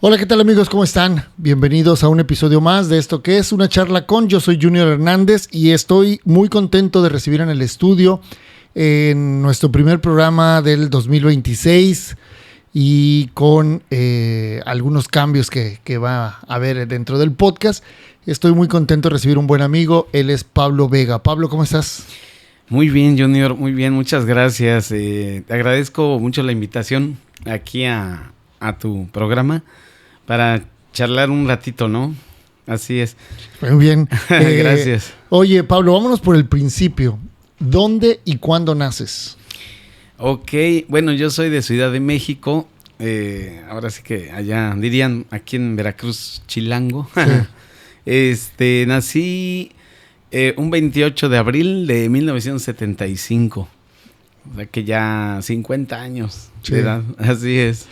Hola, ¿qué tal amigos? ¿Cómo están? Bienvenidos a un episodio más de esto que es Una Charla Con. Yo soy Junior Hernández y estoy muy contento de recibir en el estudio en nuestro primer programa del 2026 y con algunos cambios que va a haber dentro del podcast. Estoy muy contento de recibir un buen amigo. Él es Pablo Vega. Pablo, ¿cómo estás? Muy bien, Junior, muy bien, muchas gracias. Te agradezco mucho la invitación aquí a tu programa para charlar un ratito, ¿no? Así es. Muy bien. Gracias. Oye, Pablo, vámonos por el principio. ¿Dónde y cuándo naces? Ok, bueno, yo soy de Ciudad de México. Ahora sí que allá dirían aquí en Veracruz, Chilango. Sí. Nací un 28 de abril de 1975. O sea que ya 50 años Sí. de edad. Así es.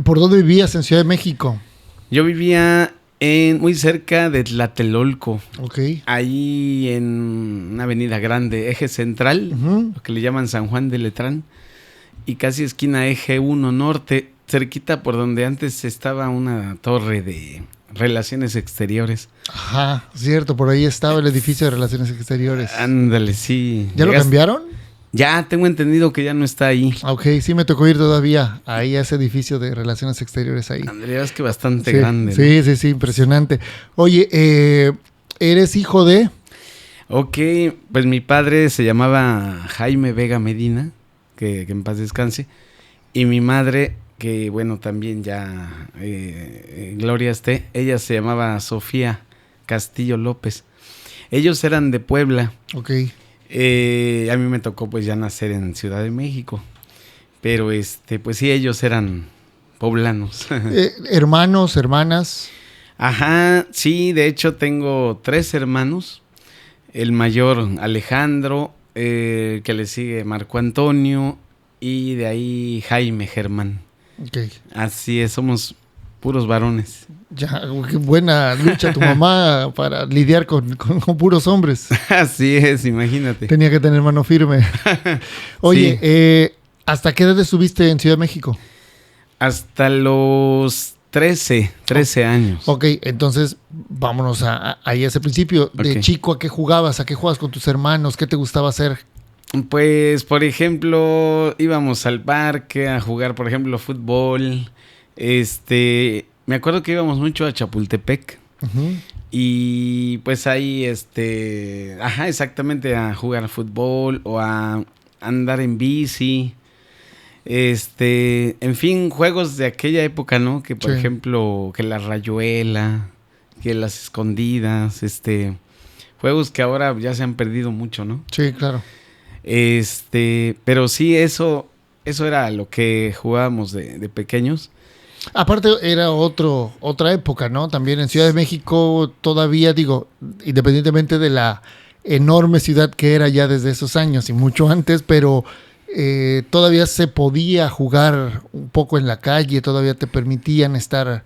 ¿Por dónde vivías en Ciudad de México? Yo vivía muy cerca de Tlatelolco, Ok. ahí en una avenida grande, Eje Central, lo que le llaman San Juan de Letrán, y casi esquina Eje 1 Norte, cerquita por donde antes estaba una torre de Relaciones Exteriores. Ajá, cierto, por ahí estaba el edificio de Relaciones Exteriores. Ándale, sí. ¿Ya lo cambiaron? Ya, tengo entendido que ya no está ahí. Ok, sí me tocó ir todavía ahí a ese edificio de Relaciones Exteriores ahí. Andrea, es que bastante Sí, grande, ¿no? sí, impresionante. Oye, ¿eres hijo de? Ok, pues mi padre se llamaba Jaime Vega Medina, que en paz descanse, y mi madre, que bueno, también ya, gloria esté, ella se llamaba Sofía Castillo López. Ellos eran de Puebla. Ok. A mí me tocó pues ya nacer en Ciudad de México, pero pues sí, ellos eran poblanos. ¿Hermanos, hermanas? Ajá, sí, de hecho tengo 3 hermanos. El mayor Alejandro, que le sigue Marco Antonio y de ahí Jaime Germán. Ok. Así es, somos puros varones. Ya, qué buena lucha tu mamá para lidiar con puros hombres. Así es, imagínate. Tenía que tener mano firme. Oye, Sí. ¿Hasta qué edad estuviste en Ciudad de México? Hasta los 13 años. Ok, entonces vámonos ahí a ese principio. De Ok. chico, ¿a qué jugabas? ¿A qué jugabas con tus hermanos? ¿Qué te gustaba hacer? Pues, por ejemplo, íbamos al parque a jugar, por ejemplo, fútbol. Me acuerdo que íbamos mucho a Chapultepec. Uh-huh. Y pues ahí, ajá, exactamente, a jugar fútbol o a andar en bici. En fin, juegos de aquella época, ¿no? Que por Sí. ejemplo, que la rayuela, que las escondidas, juegos que ahora ya se han perdido mucho, ¿no? Sí, claro. Pero sí, eso era lo que jugábamos de pequeños. Aparte era otra época, ¿no? También en Ciudad de México todavía, digo, independientemente de la enorme ciudad que era ya desde esos años y mucho antes, pero todavía se podía jugar un poco en la calle, todavía te permitían estar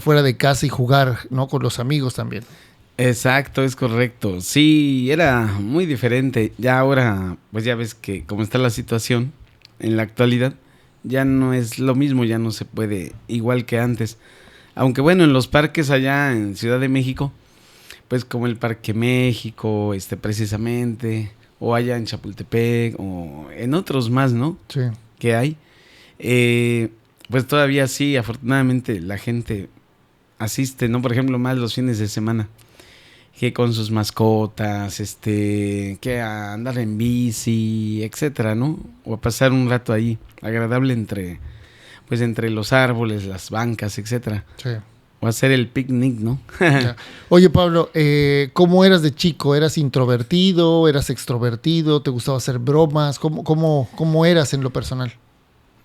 fuera de casa y jugar, ¿no? Con los amigos también. Exacto, es correcto. Sí, era muy diferente. Ya ahora, pues ya ves que como está la situación en la actualidad, ya no es lo mismo, ya no se puede igual que antes. Aunque bueno, en los parques allá en Ciudad de México, pues como el Parque México, precisamente, o allá en Chapultepec, o en otros más, ¿no? Sí. Que hay. Pues todavía sí, afortunadamente la gente asiste, ¿no? Por ejemplo, más los fines de semana. Que con sus mascotas, que a andar en bici, etcétera, ¿no? O a pasar un rato ahí, agradable entre los árboles, las bancas, etcétera. Sí. O hacer el picnic, ¿no? Ya. Oye, Pablo, ¿cómo eras de chico? ¿Eras introvertido? ¿Eras extrovertido? ¿Te gustaba hacer bromas? ¿Cómo eras en lo personal?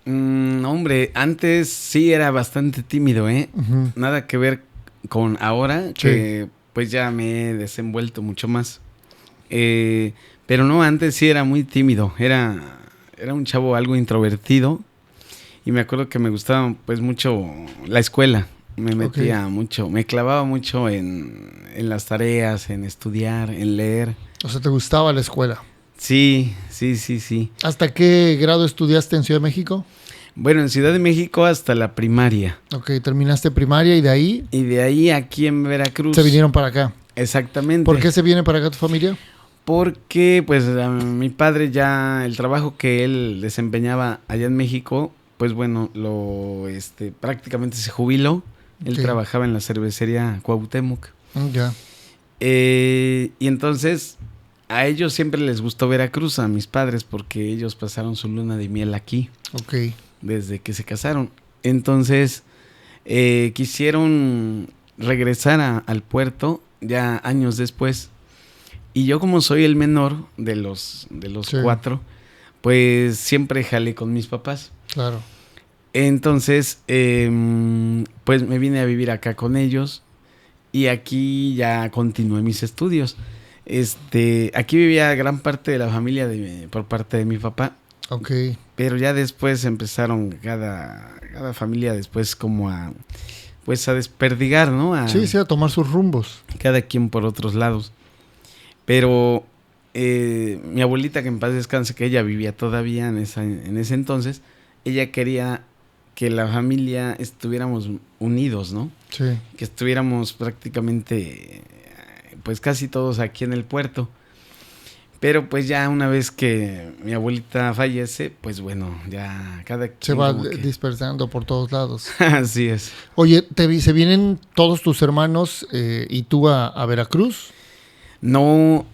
Hombre, antes sí era bastante tímido, ¿eh? Uh-huh. Nada que ver con ahora, Sí. que pues ya me he desenvuelto mucho más. Pero no, antes sí era muy tímido, era un chavo algo introvertido y me acuerdo que me gustaba pues mucho la escuela, me metía mucho, me clavaba mucho en las tareas, en estudiar, en leer. O sea, ¿te gustaba la escuela? Sí. ¿Hasta qué grado estudiaste en Ciudad de México? Bueno, en Ciudad de México hasta la primaria. Ok, terminaste primaria y de ahí Y de ahí aquí en Veracruz. se vinieron para acá. Exactamente. ¿Por qué se viene para acá tu familia? Porque pues a mi padre ya el trabajo que él desempeñaba allá en México, pues bueno, prácticamente se jubiló. Él Ok. trabajaba en la cervecería Cuauhtémoc. Ya. Y entonces a ellos siempre les gustó Veracruz, a mis padres, porque ellos pasaron su luna de miel aquí Ok. desde que se casaron. Entonces quisieron regresar al puerto ya años después. Y yo, como soy el menor de los Sí. 4, pues siempre jalé con mis papás. Claro. Entonces, pues me vine a vivir acá con ellos y aquí ya continué mis estudios. Aquí vivía gran parte de la familia por parte de mi papá, Ok. pero ya después empezaron cada familia después como a desperdigar, ¿no? Sí, a tomar sus rumbos. Cada quien por otros lados. Pero mi abuelita, que en paz descanse, que ella vivía todavía en ese entonces, ella quería que la familia estuviéramos unidos, ¿no? Sí. Que estuviéramos prácticamente, pues casi todos aquí en el puerto. Pero pues ya una vez que mi abuelita fallece, pues bueno, ya cada quien Se va como que... dispersando por todos lados. Así es. Oye, ¿se vienen todos tus hermanos y tú a Veracruz? No,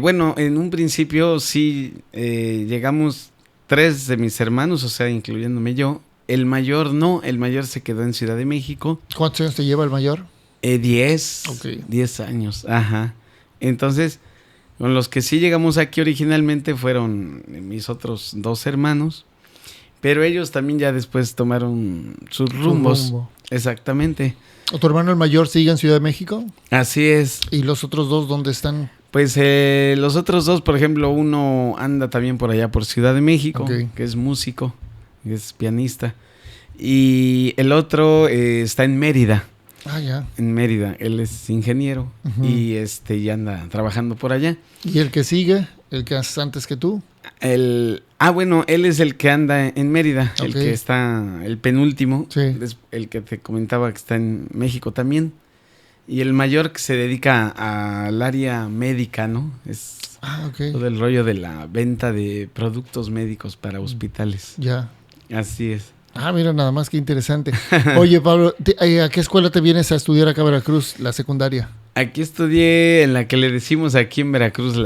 bueno, en un principio sí llegamos 3 de mis hermanos, o sea, incluyéndome yo. El mayor no, el mayor se quedó en Ciudad de México. ¿Cuántos años te lleva el mayor? 10, Ok. 10 años, ajá. Entonces, con los que sí llegamos aquí originalmente fueron mis otros 2 hermanos, pero ellos también ya después tomaron sus rumbos. Rumbo. Exactamente. ¿O tu hermano el mayor sigue en Ciudad de México? Así es. ¿Y los otros dos dónde están? Pues los otros 2, por ejemplo, uno anda también por allá por Ciudad de México, Ok. que es músico, que es pianista. Y el otro está en Mérida. Ah, ya. En Mérida, él es ingeniero. Ujú. Y anda trabajando por allá. ¿Y el que sigue? ¿El que haces antes que tú? Bueno, él es el que anda en Mérida, el Ok. que está, el penúltimo, Sí. el que te comentaba que está en México también. Y el mayor que se dedica al área médica, ¿no? Es Ah, ok. todo el rollo de la venta de productos médicos para hospitales. Ya. Así es. Ah, mira, nada más que interesante. Oye, Pablo, ¿a qué escuela te vienes a estudiar acá a Veracruz, la secundaria? Aquí estudié en la que le decimos aquí en Veracruz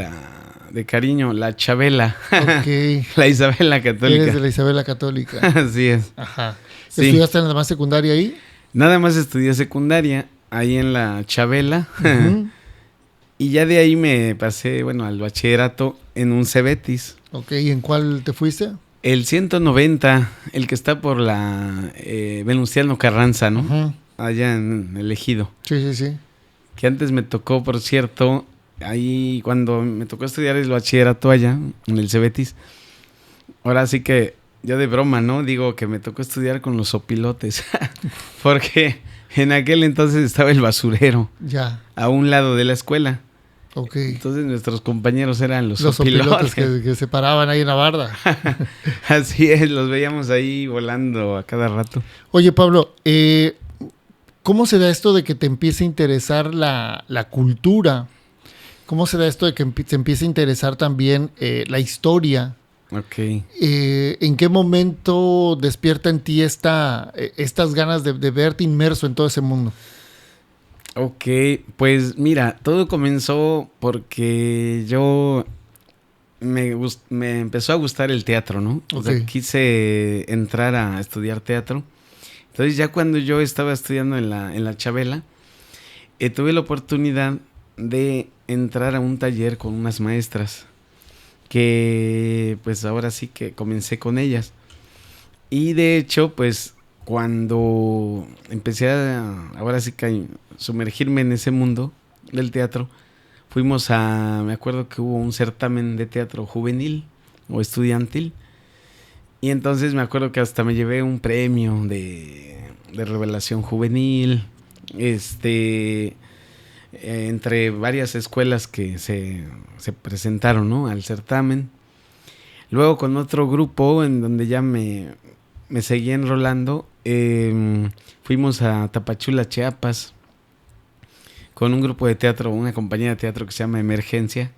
de cariño, la Chabela. Ok. La Isabela Católica. Eres de la Isabela Católica. Así es. Ajá. Sí. ¿Estudiaste en la más secundaria ahí? Nada más estudié secundaria ahí en la Chabela. Ujú. Y ya de ahí me pasé, bueno, al bachillerato en un Cebetis. Ok, ¿y en cuál te fuiste? El 190, el que está por la Venustiano Carranza, ¿no? Ujú. Allá en el Ejido. Sí, sí, sí. Que antes me tocó, por cierto, ahí cuando me tocó estudiar el bachillerato allá, en el Cebetis. Ahora sí que, yo de broma, ¿no? Digo que me tocó estudiar con los opilotes. Porque en aquel entonces estaba el basurero Ya. a un lado de la escuela. Ok. Entonces nuestros compañeros eran los Los opilotes. opilotes que se paraban ahí en la barda. Así es, los veíamos ahí volando a cada rato. Oye, Pablo, ¿cómo se da esto de que te empiece a interesar la cultura? ¿Cómo se da esto de que te empiece a interesar también la historia? Ok. ¿En qué momento despierta en ti estas ganas de verte inmerso en todo ese mundo? Ok, pues mira, todo comenzó porque me empezó a gustar el teatro, ¿no? O sea, Ok. quise entrar a estudiar teatro. Entonces ya cuando yo estaba estudiando en la Chabela, tuve la oportunidad de entrar a un taller con unas maestras que pues ahora sí que comencé con ellas. Y de hecho, pues cuando empecé ahora sí que a sumergirme en ese mundo del teatro, me acuerdo que hubo un certamen de teatro juvenil o estudiantil, y entonces me acuerdo que hasta me llevé un premio de revelación juvenil, entre varias escuelas que se presentaron, ¿no?, al certamen. Luego con otro grupo en donde ya me me seguí enrolando. Fuimos a Tapachula, Chiapas, con un grupo de teatro, una compañía de teatro que se llama Emergencia.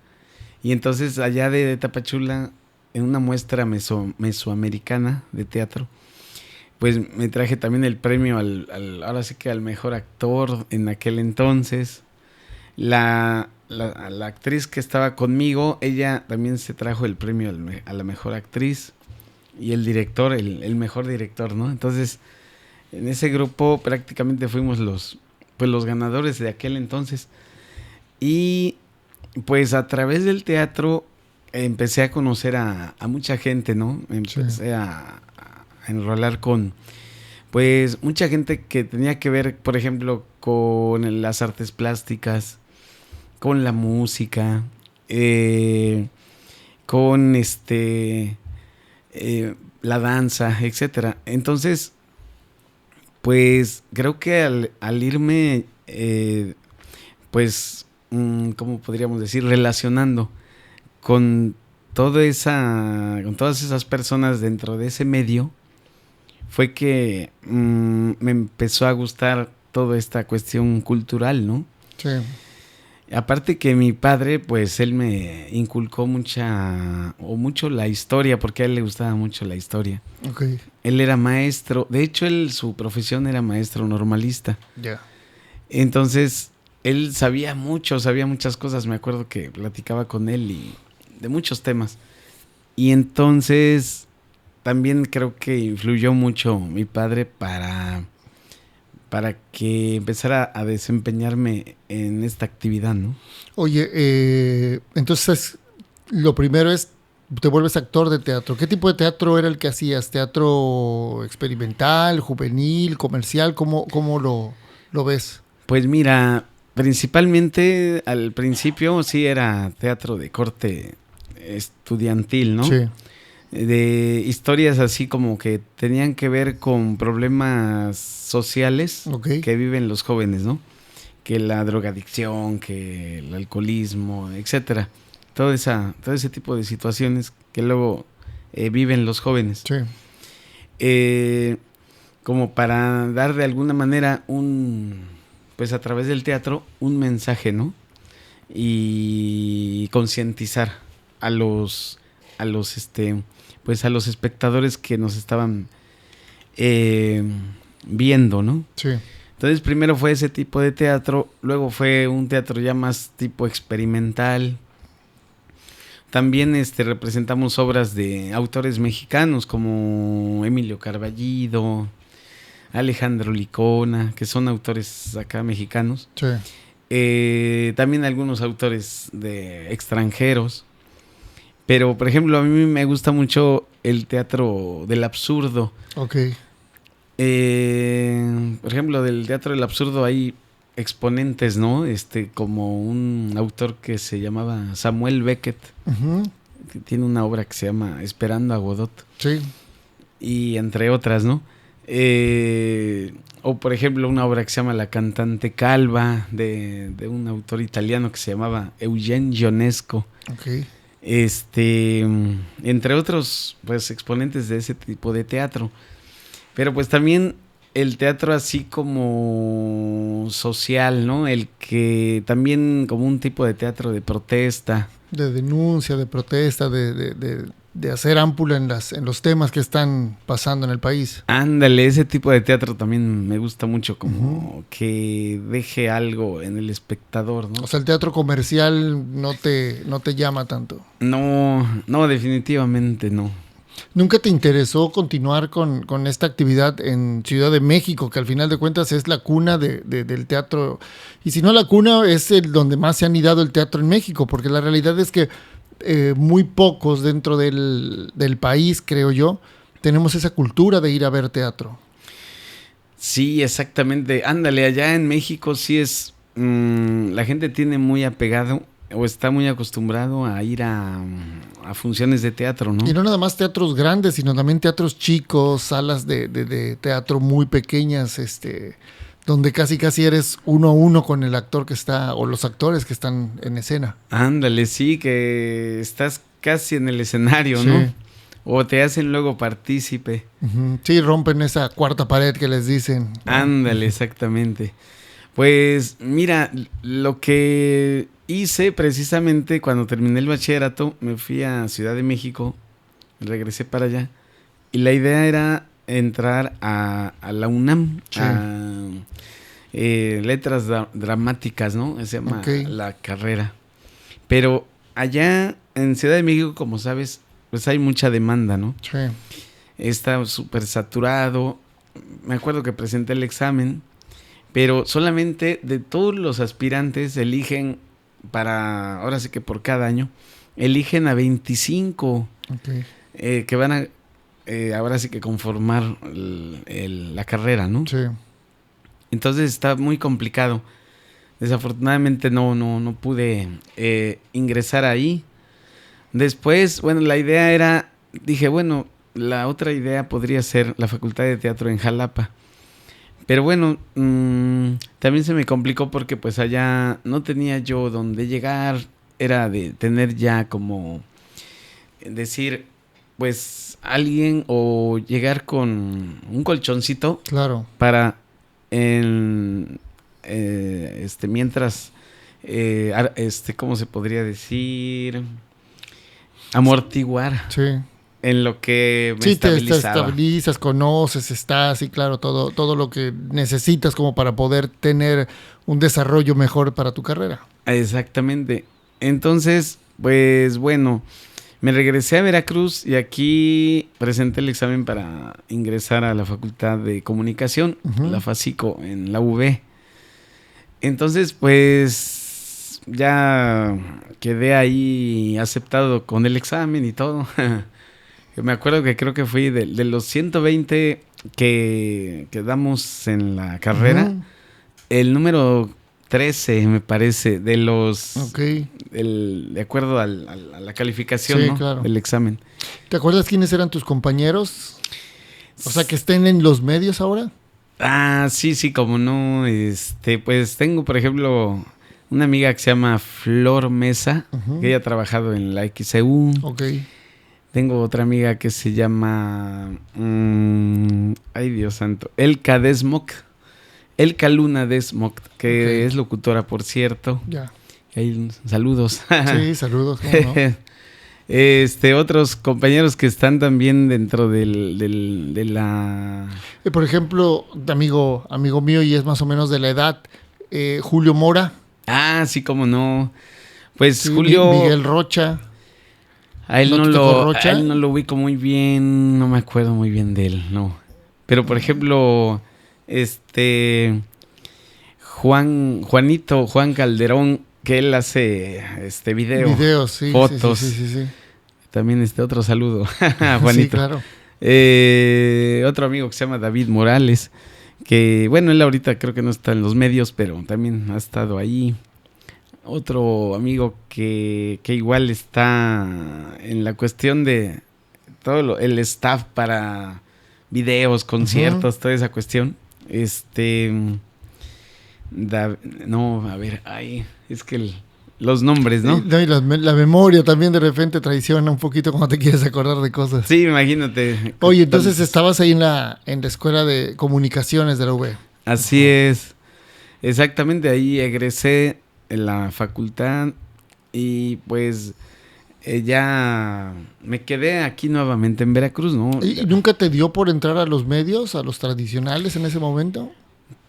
Y entonces allá de Tapachula, en una muestra mesoamericana de teatro, pues me traje también el premio ahora sí que al mejor actor en aquel entonces. La actriz que estaba conmigo, ella también se trajo el premio a la mejor actriz. Y el director, el mejor director, ¿no? Entonces, en ese grupo prácticamente fuimos los ganadores de aquel entonces. Y pues a través del teatro empecé a conocer a mucha gente, ¿no? Empecé a enrolar con, pues, mucha gente que tenía que ver, por ejemplo, con las artes plásticas, con la música, con la danza, etcétera. Entonces, pues creo que al irme, pues, ¿cómo podríamos decir? Relacionando con todas esas personas dentro de ese medio, fue que me empezó a gustar toda esta cuestión cultural, ¿no? Sí. Aparte que mi padre, pues él me inculcó mucho la historia, porque a él le gustaba mucho la historia. Okay. Él era maestro, de hecho su profesión era maestro normalista. Ya. Yeah. Entonces, él sabía muchas cosas, me acuerdo que platicaba con él y de muchos temas. Y entonces, también creo que influyó mucho mi padre para que empezara a desempeñarme en esta actividad, ¿no? Oye, entonces lo primero es, te vuelves actor de teatro. ¿Qué tipo de teatro era el que hacías? ¿Teatro experimental, juvenil, comercial? ¿Cómo lo ves? Pues mira, principalmente al principio sí era teatro de corte estudiantil, ¿no? Sí. De historias así como que tenían que ver con problemas sociales que viven los jóvenes, ¿no? Que la drogadicción, que el alcoholismo, etcétera. Todo ese tipo de situaciones que luego viven los jóvenes. Sí. Como para dar de alguna manera pues a través del teatro, un mensaje, ¿no? Y concientizar a los espectadores que nos estaban viendo, ¿no? Sí. Entonces primero fue ese tipo de teatro, luego fue un teatro ya más tipo experimental. También representamos obras de autores mexicanos como Emilio Carballido, Alejandro Licona, que son autores acá mexicanos. Sí. También algunos autores extranjeros. Pero, por ejemplo, a mí me gusta mucho el teatro del absurdo. Ok. Por ejemplo, del teatro del absurdo hay exponentes, ¿no? Como un autor que se llamaba Samuel Beckett, Uh-huh. que tiene una obra que se llama Esperando a Godot. Sí. Y entre otras, ¿no? O, por ejemplo, una obra que se llama La cantante calva, de un autor italiano que se llamaba Eugen Ionesco. Ok. Entre otros, pues, exponentes de ese tipo de teatro. Pero pues también el teatro así como social, ¿no? El que también como un tipo de teatro de protesta. De denuncia, de protesta, de hacer ámpula en los temas que están pasando en el país. Ándale, ese tipo de teatro también me gusta mucho, como que deje algo en el espectador, ¿no? O sea, el teatro comercial no te llama tanto. No, definitivamente no. ¿Nunca te interesó continuar con esta actividad en Ciudad de México, que al final de cuentas es la cuna del teatro? Y si no la cuna, es el donde más se ha anidado el teatro en México, porque la realidad es que muy pocos dentro del país, creo yo, tenemos esa cultura de ir a ver teatro. Sí, exactamente. Ándale, allá en México sí es... la gente tiene muy apegado o está muy acostumbrado a ir a funciones de teatro, ¿no? Y no nada más teatros grandes, sino también teatros chicos, salas de teatro muy pequeñas, donde casi eres uno a uno con el actor que está, o los actores que están en escena. Ándale, sí, que estás casi en el escenario, ¿no? O te hacen luego partícipe. Uh-huh. Sí, rompen esa cuarta pared que les dicen. Ándale, exactamente. Pues mira, lo que hice precisamente cuando terminé el bachillerato, me fui a Ciudad de México, regresé para allá, y la idea era entrar a la UNAM, Sí. a letras dramáticas, ¿no? Se llama la carrera. Pero allá en Ciudad de México, como sabes, pues hay mucha demanda, ¿no? Sí. Está súper saturado. Me acuerdo que presenté el examen, pero solamente de todos los aspirantes eligen ahora sí que por cada año, eligen a 25 que van a, ahora sí que conformar la carrera, ¿no? Sí. Entonces está muy complicado. Desafortunadamente no pude ingresar ahí. Después, bueno, la idea era, dije, bueno, la otra idea podría ser la Facultad de Teatro en Jalapa. Pero bueno, también se me complicó porque pues allá no tenía yo dónde llegar. Era de tener ya como decir, pues alguien o llegar con un colchoncito. Claro. Para mientras ¿cómo se podría decir? Amortiguar. Sí. En lo que me estabilizaba. Te estabilizas, conoces, estás y claro, todo lo que necesitas como para poder tener un desarrollo mejor para tu carrera. Exactamente. Entonces, pues bueno, me regresé a Veracruz y aquí presenté el examen para ingresar a la Facultad de Comunicación, la FACICO, en la UV. Entonces, pues ya quedé ahí aceptado con el examen y todo. Me acuerdo que creo que fui de los 120 que damos en la carrera, el número 13, me parece, de los... de acuerdo a la calificación, sí, ¿no? Claro. Del examen. ¿Te acuerdas quiénes eran tus compañeros? O sea, que estén en los medios ahora. Ah, sí, como no. Pues tengo, por ejemplo, una amiga que se llama Flor Mesa, que ella ha trabajado en la XEU. Tengo otra amiga que se llama... ay, Dios santo. Elka Desmok. Elka Luna Desmok, que es locutora, por cierto. Ya. Ahí, saludos. Sí, saludos. ¿Cómo no? Otros compañeros que están también dentro de la... Por ejemplo, amigo mío y es más o menos de la edad, Julio Mora. Ah, sí, cómo no. Pues sí, Julio... Miguel Rocha. A él no lo ubico muy bien, no me acuerdo muy bien de él, no. Pero por ejemplo, Juan Calderón, que él hace videos, sí, fotos. Sí. También otro saludo a Juanito. Sí, claro. Otro amigo que se llama David Morales, que bueno, él ahorita creo que no está en los medios, pero también ha estado ahí. Otro amigo que igual está en la cuestión de todo el staff para videos, conciertos, toda esa cuestión. No, a ver, es que los nombres, ¿no? Y la memoria también de repente traiciona un poquito cuando te quieres acordar de cosas. Sí, imagínate. Oye, entonces estabas ahí en la escuela de comunicaciones de la UV. Así es. Exactamente, ahí egresé en la facultad y pues ya me quedé aquí nuevamente en Veracruz, ¿no? ¿Y nunca te dio por entrar a los medios, a los tradicionales en ese momento?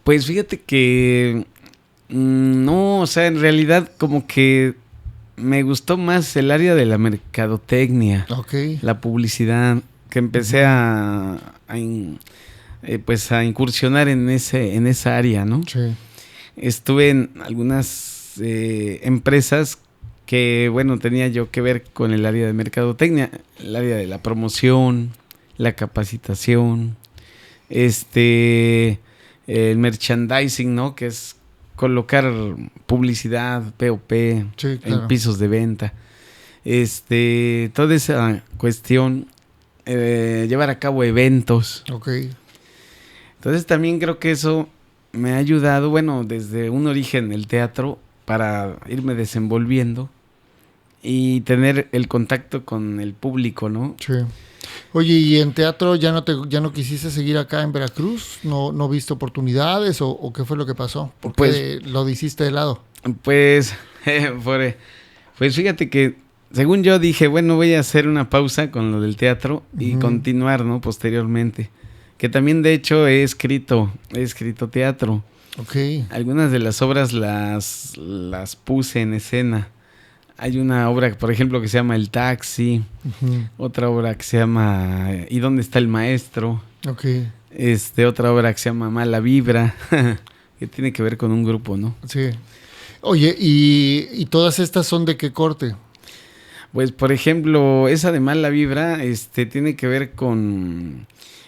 Pues fíjate que no, o sea, en realidad como que me gustó más el área de la mercadotecnia, la publicidad, que empecé a incursionar en esa área, ¿no? Sí. Estuve en algunas empresas que, bueno, tenía yo que ver con el área de mercadotecnia, el área de la promoción, la capacitación, el merchandising, ¿no? Que es colocar publicidad, POP, sí, claro, en pisos de venta. Toda esa cuestión, llevar a cabo eventos. Entonces también creo que eso me ha ayudado, bueno, desde un origen el teatro, para irme desenvolviendo y tener el contacto con el público, ¿no? Sí. Oye, ¿y en teatro ya no quisiste seguir acá en Veracruz? ¿No viste oportunidades o qué fue lo que pasó? ¿Por qué lo hiciste de lado? Pues, pues fíjate que según yo dije, bueno, voy a hacer una pausa con lo del teatro y continuar, ¿no? Posteriormente. Que también, de hecho, he escrito teatro. Ok. Algunas de las obras las puse en escena. Hay una obra, por ejemplo, que se llama El Taxi. Otra obra que se llama ¿Y dónde está el maestro? Ok. Otra obra que se llama Mala Vibra, que tiene que ver con un grupo, ¿no? Sí. Oye, ¿y todas estas son de qué corte? Pues, por ejemplo, esa de Mala Vibra, tiene que ver con...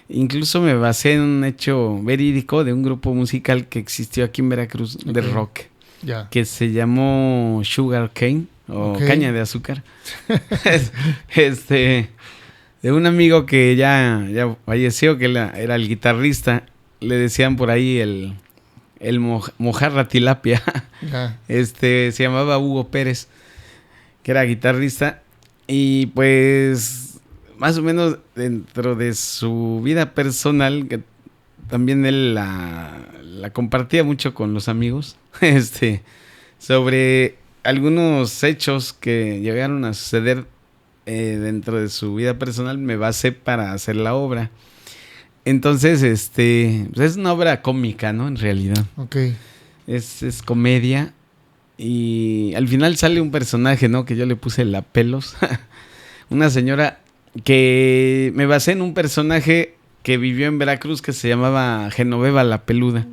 Incluso me basé en un hecho verídico de un grupo musical que existió aquí en Veracruz, de rock, que se llamó Sugar Cane, o Caña de Azúcar. De un amigo que ya falleció, que era el guitarrista, le decían por ahí el mojarra tilapia. Se llamaba Hugo Pérez, que era guitarrista, y pues más o menos dentro de su vida personal, que también él la compartía mucho con los amigos, sobre algunos hechos que llegaron a suceder dentro de su vida personal, me basé para hacer la obra. Entonces, pues es una obra cómica, ¿no? En realidad. Ok. Es comedia. Y al final sale un personaje, ¿no? Que yo le puse la pelos. Una señora que me basé en un personaje que vivió en Veracruz que se llamaba Genoveva la Peluda.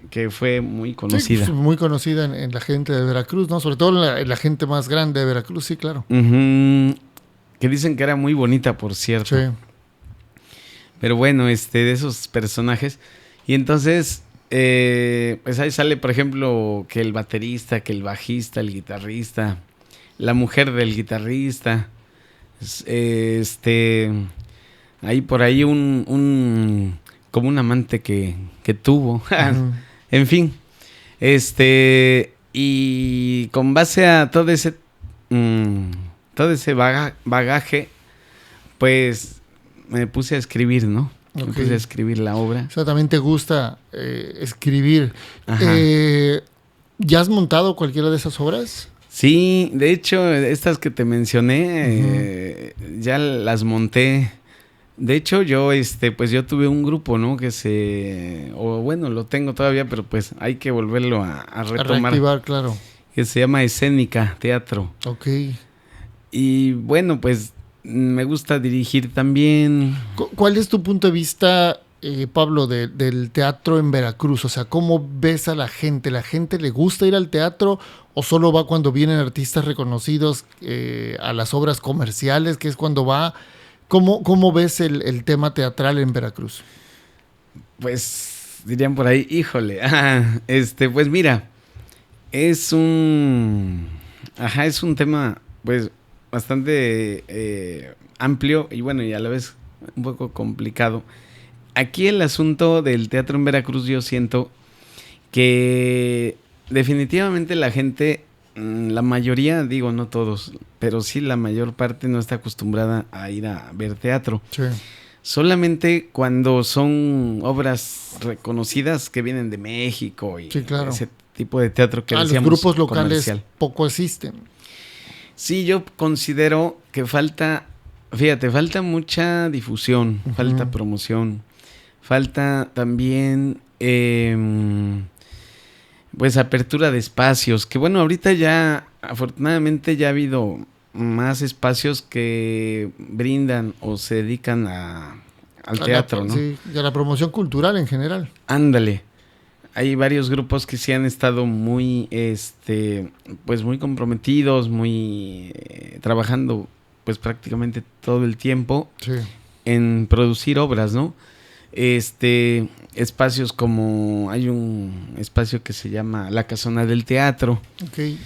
Que fue muy conocida. Sí, muy conocida en la gente de Veracruz, ¿no? Sobre todo en la gente más grande de Veracruz, sí, claro. Que dicen que era muy bonita, por cierto. Sí. Pero bueno, de esos personajes. Y entonces... pues ahí sale, por ejemplo, que el baterista, que el bajista, el guitarrista, la mujer del guitarrista, hay por ahí como un amante que tuvo, en fin, y con base a todo ese bagaje, pues me puse a escribir, ¿no? Me puse a escribir la obra. O sea, también te gusta escribir. ¿Ya has montado cualquiera de esas obras? Sí, de hecho, estas que te mencioné, ya las monté. De hecho, yo, pues yo tuve un grupo, ¿no? Lo tengo todavía, pero pues hay que volverlo a retomar. A reactivar, claro. Que se llama Escénica Teatro. Ok. Y bueno, pues me gusta dirigir también. ¿Cuál es tu punto de vista, Pablo, del teatro en Veracruz? O sea, ¿cómo ves a la gente? ¿La gente le gusta ir al teatro o solo va cuando vienen artistas reconocidos a las obras comerciales, que es cuando va? ¿Cómo ves el tema teatral en Veracruz? Pues dirían por ahí, híjole, pues mira, es un tema pues bastante amplio y bueno, y a la vez un poco complicado. Aquí el asunto del teatro en Veracruz, yo siento que definitivamente la gente, la mayoría, digo no todos, pero sí la mayor parte no está acostumbrada a ir a ver teatro. Sí. Solamente cuando son obras reconocidas que vienen de México y sí, claro. Ese tipo de teatro que decíamos los grupos locales comercial. Poco existen. Sí, yo considero que falta mucha difusión, falta promoción, falta también pues apertura de espacios, que bueno, ahorita ya afortunadamente ya ha habido más espacios que brindan o se dedican al teatro, ¿no? Sí, y a la promoción cultural en general. Ándale. Hay varios grupos que sí han estado muy, pues muy comprometidos, muy trabajando, pues prácticamente todo el tiempo en producir obras, ¿no? Espacios como hay un espacio que se llama La Casona del Teatro. Okay.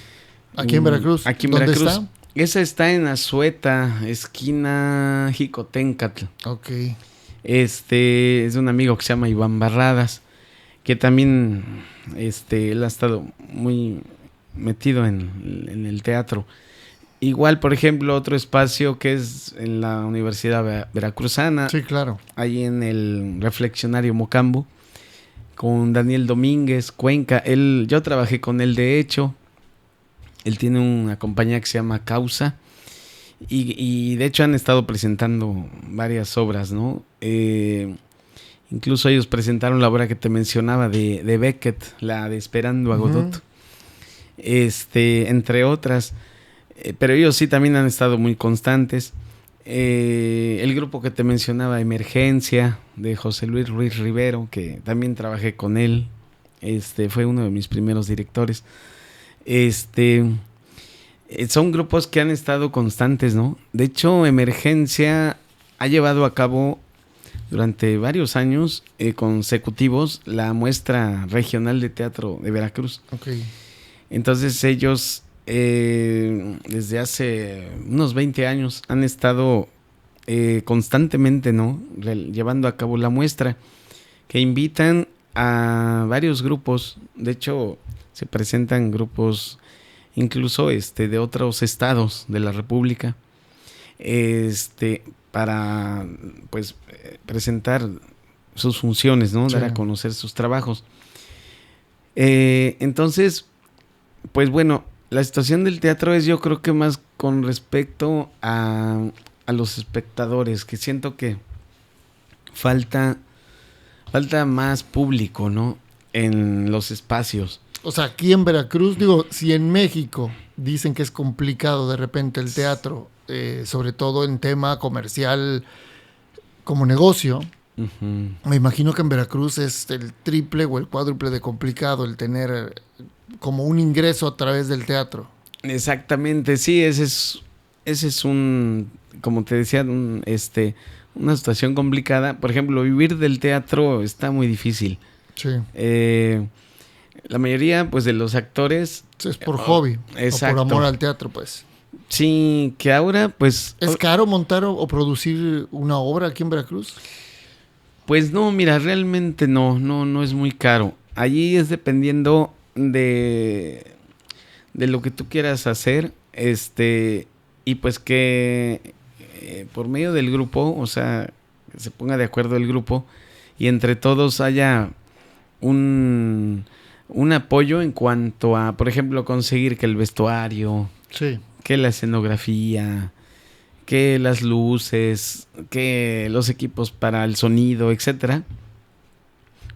Aquí en Veracruz. Aquí en ¿Dónde Veracruz. está? Esa está en Azueta, esquina Jicotencatl. Ok. Es de un amigo que se llama Iván Barradas, que también él ha estado muy metido en el teatro. Igual, por ejemplo, otro espacio que es en la Universidad Veracruzana. Sí, claro. Ahí en el Reflexionario Mocambo, con Daniel Domínguez, Cuenca. Yo trabajé con él, de hecho. Él tiene una compañía que se llama Causa. Y de hecho han estado presentando varias obras, ¿no? Incluso ellos presentaron la obra que te mencionaba de Beckett, la de Esperando a Godot. Entre otras. Pero ellos sí también han estado muy constantes. El grupo que te mencionaba, Emergencia, de José Luis Ruiz Rivero, que también trabajé con él. Fue uno de mis primeros directores. Son grupos que han estado constantes, ¿no? De hecho, Emergencia ha llevado a cabo durante varios años consecutivos la muestra regional de teatro de Veracruz. Okay. Entonces ellos desde hace unos 20 años han estado constantemente, ¿no? Llevando a cabo la muestra, que invitan a varios grupos. De hecho, se presentan grupos incluso de otros estados de la República, para pues presentar sus funciones, ¿no? Sí. Dar a conocer sus trabajos. Entonces, pues bueno, la situación del teatro es, yo creo que más con respecto a los espectadores, que siento que falta más público, ¿no? En los espacios. O sea, aquí en Veracruz, digo, si en México dicen que es complicado de repente el teatro, sobre todo en tema comercial como negocio, me imagino que en Veracruz es el triple o el cuádruple de complicado el tener como un ingreso a través del teatro. Exactamente, sí, ese es un, como te decía, una situación complicada. Por ejemplo, vivir del teatro está muy difícil. Sí. La mayoría, pues, de los actores... Es por hobby, exacto. O por amor al teatro, pues. Sí, que ahora, pues... ¿Es caro montar o producir una obra aquí en Veracruz? Pues no, mira, realmente no es muy caro. Allí es dependiendo de lo que tú quieras hacer, y pues que por medio del grupo, o sea, se ponga de acuerdo el grupo y entre todos haya un apoyo en cuanto a, por ejemplo, conseguir que el vestuario, sí, que la escenografía, que las luces, que los equipos para el sonido, etcétera.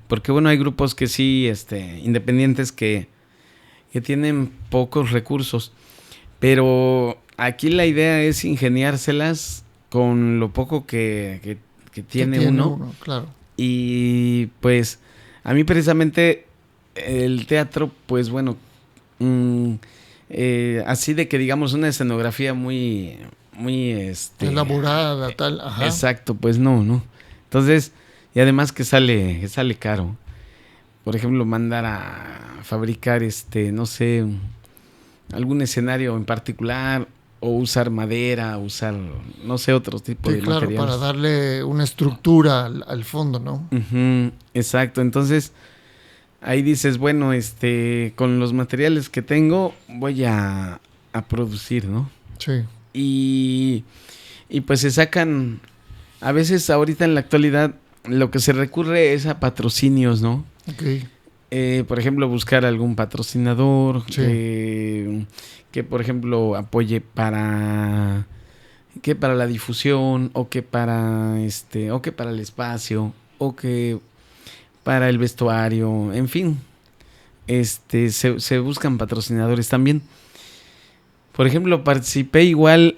Porque bueno, hay grupos que sí, independientes que tienen pocos recursos, pero aquí la idea es ingeniárselas con lo poco que tiene uno. Claro. Y pues a mí precisamente el teatro, pues bueno, así de que digamos una escenografía muy elaborada, tal, ajá. Exacto, pues no. Entonces, y además que sale caro. Por ejemplo, mandar a fabricar no sé, algún escenario en particular, o usar madera, usar, no sé, otro tipo de claro, materiales. Para darle una estructura al fondo, ¿no? Uh-huh, exacto. Entonces, ahí dices, bueno, con los materiales que tengo, voy a producir, ¿no? Sí. Y pues se sacan, a veces ahorita en la actualidad, lo que se recurre es a patrocinios, ¿no? Okay. Por ejemplo, buscar algún patrocinador, sí, que por ejemplo apoye para la difusión, o que para el espacio, o que para el vestuario, en fin, se buscan patrocinadores también. Por ejemplo, participé igual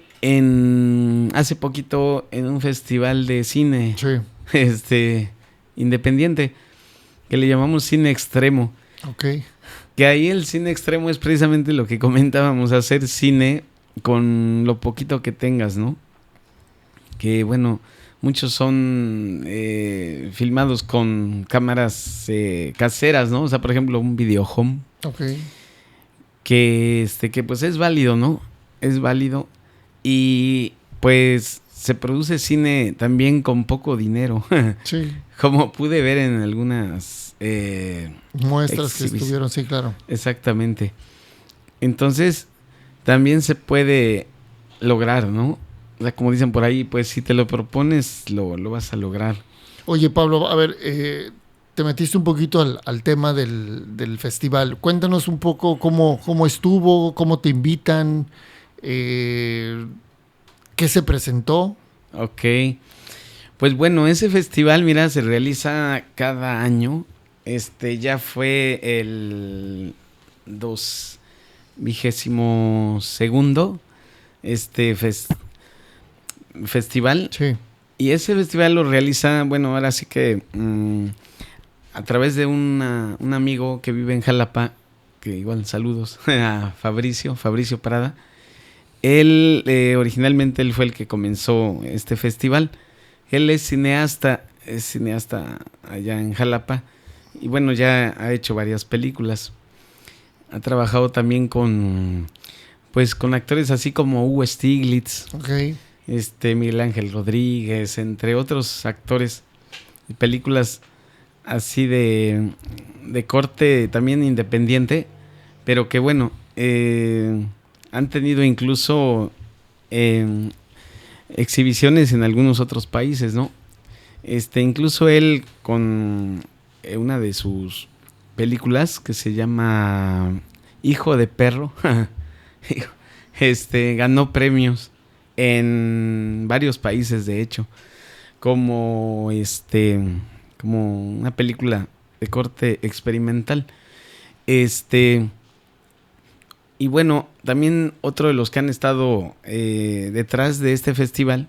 hace poquito en un festival de cine, sí, independiente, que le llamamos cine extremo. Okay. Que ahí el cine extremo es precisamente lo que comentábamos, hacer cine con lo poquito que tengas, ¿no? Que bueno, muchos son filmados con cámaras caseras, ¿no? O sea, por ejemplo, un videohome. Okay. Que pues es válido, ¿no? Es válido. Y pues se produce cine también con poco dinero. Sí. Como pude ver en algunas muestras que estuvieron, sí, claro. Exactamente. Entonces, también se puede lograr, ¿no? O sea, como dicen por ahí, pues si te lo propones, lo vas a lograr. Oye, Pablo, a ver, te metiste un poquito al tema del festival. Cuéntanos un poco cómo estuvo, cómo te invitan, qué se presentó. Ok. Pues bueno, ese festival, mira, se realiza cada año. Ya fue el 22º festival. Sí. Y ese festival lo realiza, bueno, ahora sí que a través de un amigo que vive en Jalapa, que igual saludos a Fabricio Prada. Él, originalmente él fue el que comenzó este festival. Él es cineasta allá en Jalapa. Y bueno, ya ha hecho varias películas. Ha trabajado también con actores así como Hugo Stiglitz, Okay. Miguel Ángel Rodríguez, entre otros actores. Películas así de corte también independiente, pero que bueno, han tenido incluso exhibiciones en algunos otros países, ¿no? Incluso él con una de sus películas que se llama Hijo de Perro, ganó premios en varios países, de hecho, como una película de corte experimental. Y bueno, también otro de los que han estado detrás de este festival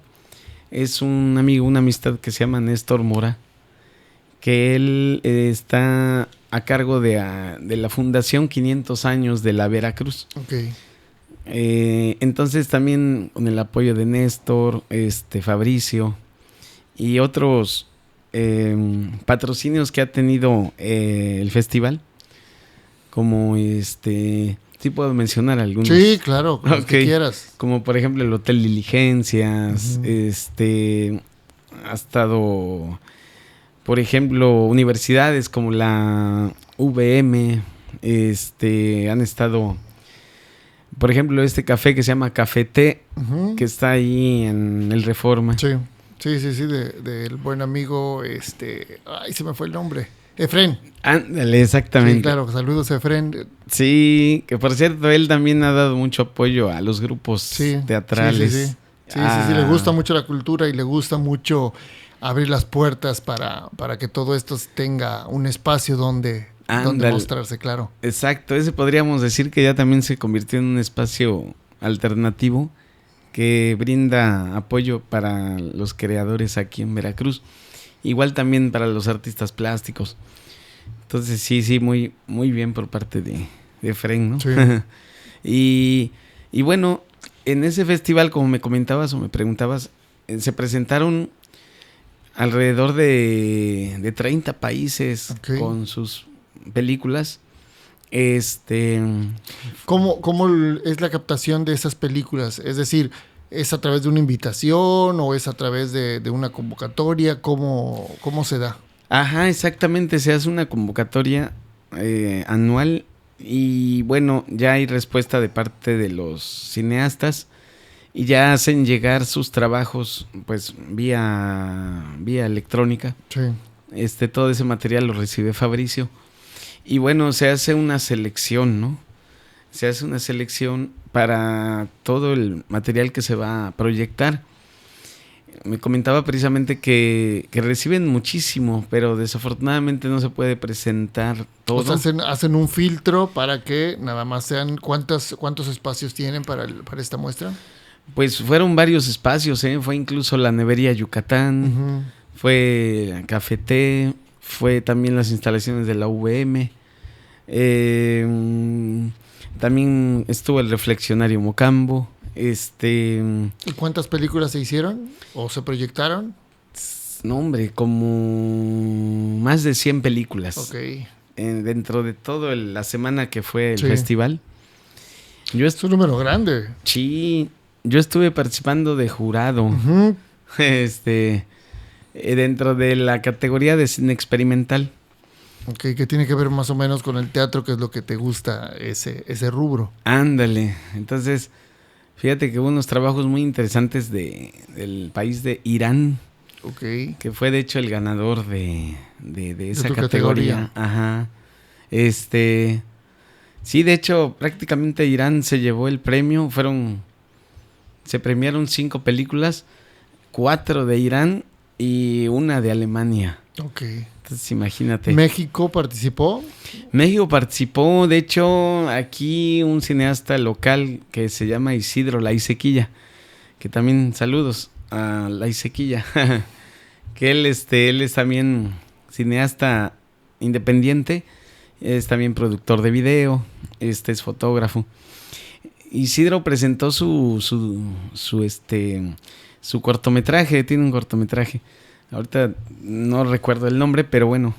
es un amigo, una amistad que se llama Néstor Mora, que él está a cargo de la Fundación 500 años de la Veracruz. Okay. Entonces también con el apoyo de Néstor, Fabricio y otros patrocinios que ha tenido el festival, como sí puedo mencionar algunos. Sí, claro, los que quieras. Como por ejemplo el Hotel Diligencias, ha estado, por ejemplo, universidades como la VM, han estado, por ejemplo, este café que se llama Café Té, que está ahí en el Reforma. Sí, del buen amigo, ay, se me fue el nombre. Efren. Ándale, exactamente. Sí, claro, saludos a Efren. Sí, que por cierto, él también ha dado mucho apoyo a los grupos teatrales. Sí, le gusta mucho la cultura y le gusta mucho abrir las puertas para que todo esto tenga un espacio donde mostrarse, claro. Exacto, ese podríamos decir que ya también se convirtió en un espacio alternativo que brinda apoyo para los creadores aquí en Veracruz. Igual también para los artistas plásticos. Entonces sí, muy, muy bien por parte de Efren, ¿no? Sí. y bueno, en ese festival, como me comentabas o me preguntabas, se presentaron alrededor de 30 países con sus películas. ¿Cómo es la captación de esas películas? Es decir, ¿es a través de una invitación o es a través de una convocatoria? ¿Cómo se da? Ajá, exactamente. Se hace una convocatoria anual y bueno, ya hay respuesta de parte de los cineastas y ya hacen llegar sus trabajos pues vía electrónica. Sí. Todo ese material lo recibe Fabricio y bueno, se hace una selección, ¿no? Se hace una selección para todo el material que se va a proyectar. Me comentaba precisamente que reciben muchísimo, pero desafortunadamente no se puede presentar todo. O sea, hacen un filtro para que nada más sean... ¿Cuántos espacios tienen para esta muestra? Pues fueron varios espacios, fue incluso la Nevería Yucatán, fue Café Té, fue también las instalaciones de la UVM, también estuvo el Reflexionario Mocambo. ¿Y cuántas películas se hicieron o se proyectaron? No, hombre, como más de 100 películas. Ok. Dentro de toda la semana que fue el festival. Es un número grande. Sí, yo estuve participando de jurado. Dentro de la categoría de cine experimental. Ok, que tiene que ver más o menos con el teatro, que es lo que te gusta, ese rubro. Ándale, entonces Fíjate que hubo unos trabajos muy interesantes del país de Irán, que fue de hecho el ganador de esa categoría. Ajá. Sí, de hecho, prácticamente Irán se llevó el premio. Se premiaron 5 películas, 4 de Irán y 1 de Alemania. Ok. Entonces, imagínate. ¿México participó? México participó, de hecho, aquí un cineasta local que se llama Isidro Laisequilla, que también saludos a Laisequilla, que él es también cineasta independiente, es también productor de video, es fotógrafo. Isidro presentó su cortometraje, tiene un cortometraje. Ahorita no recuerdo el nombre, pero bueno,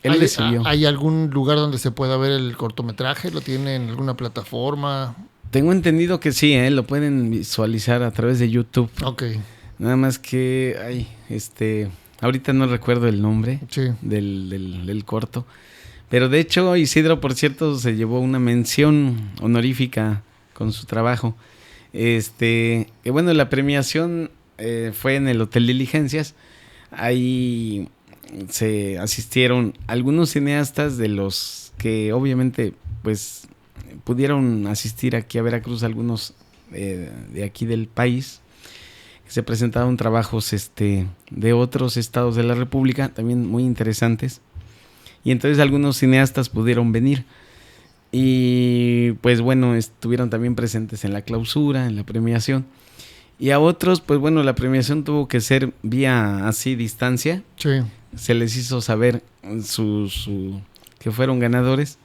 él le subió. ¿Hay algún lugar donde se pueda ver el cortometraje? ¿Lo tiene en alguna plataforma? Tengo entendido que sí, lo pueden visualizar a través de YouTube. Ok. Nada más que, ahorita no recuerdo el nombre del corto. Pero de hecho, Isidro, por cierto, se llevó una mención honorífica con su trabajo. Que bueno, la premiación fue en el Hotel Diligencias. Ahí se asistieron algunos cineastas de los que obviamente pues pudieron asistir aquí a Veracruz, algunos de aquí del país. Se presentaron trabajos de otros estados de la República, también muy interesantes. Y entonces algunos cineastas pudieron venir. Y pues bueno, estuvieron también presentes en la clausura, en la premiación. Y a otros, pues bueno, la premiación tuvo que ser vía así distancia. Sí. Se les hizo saber que fueron ganadores.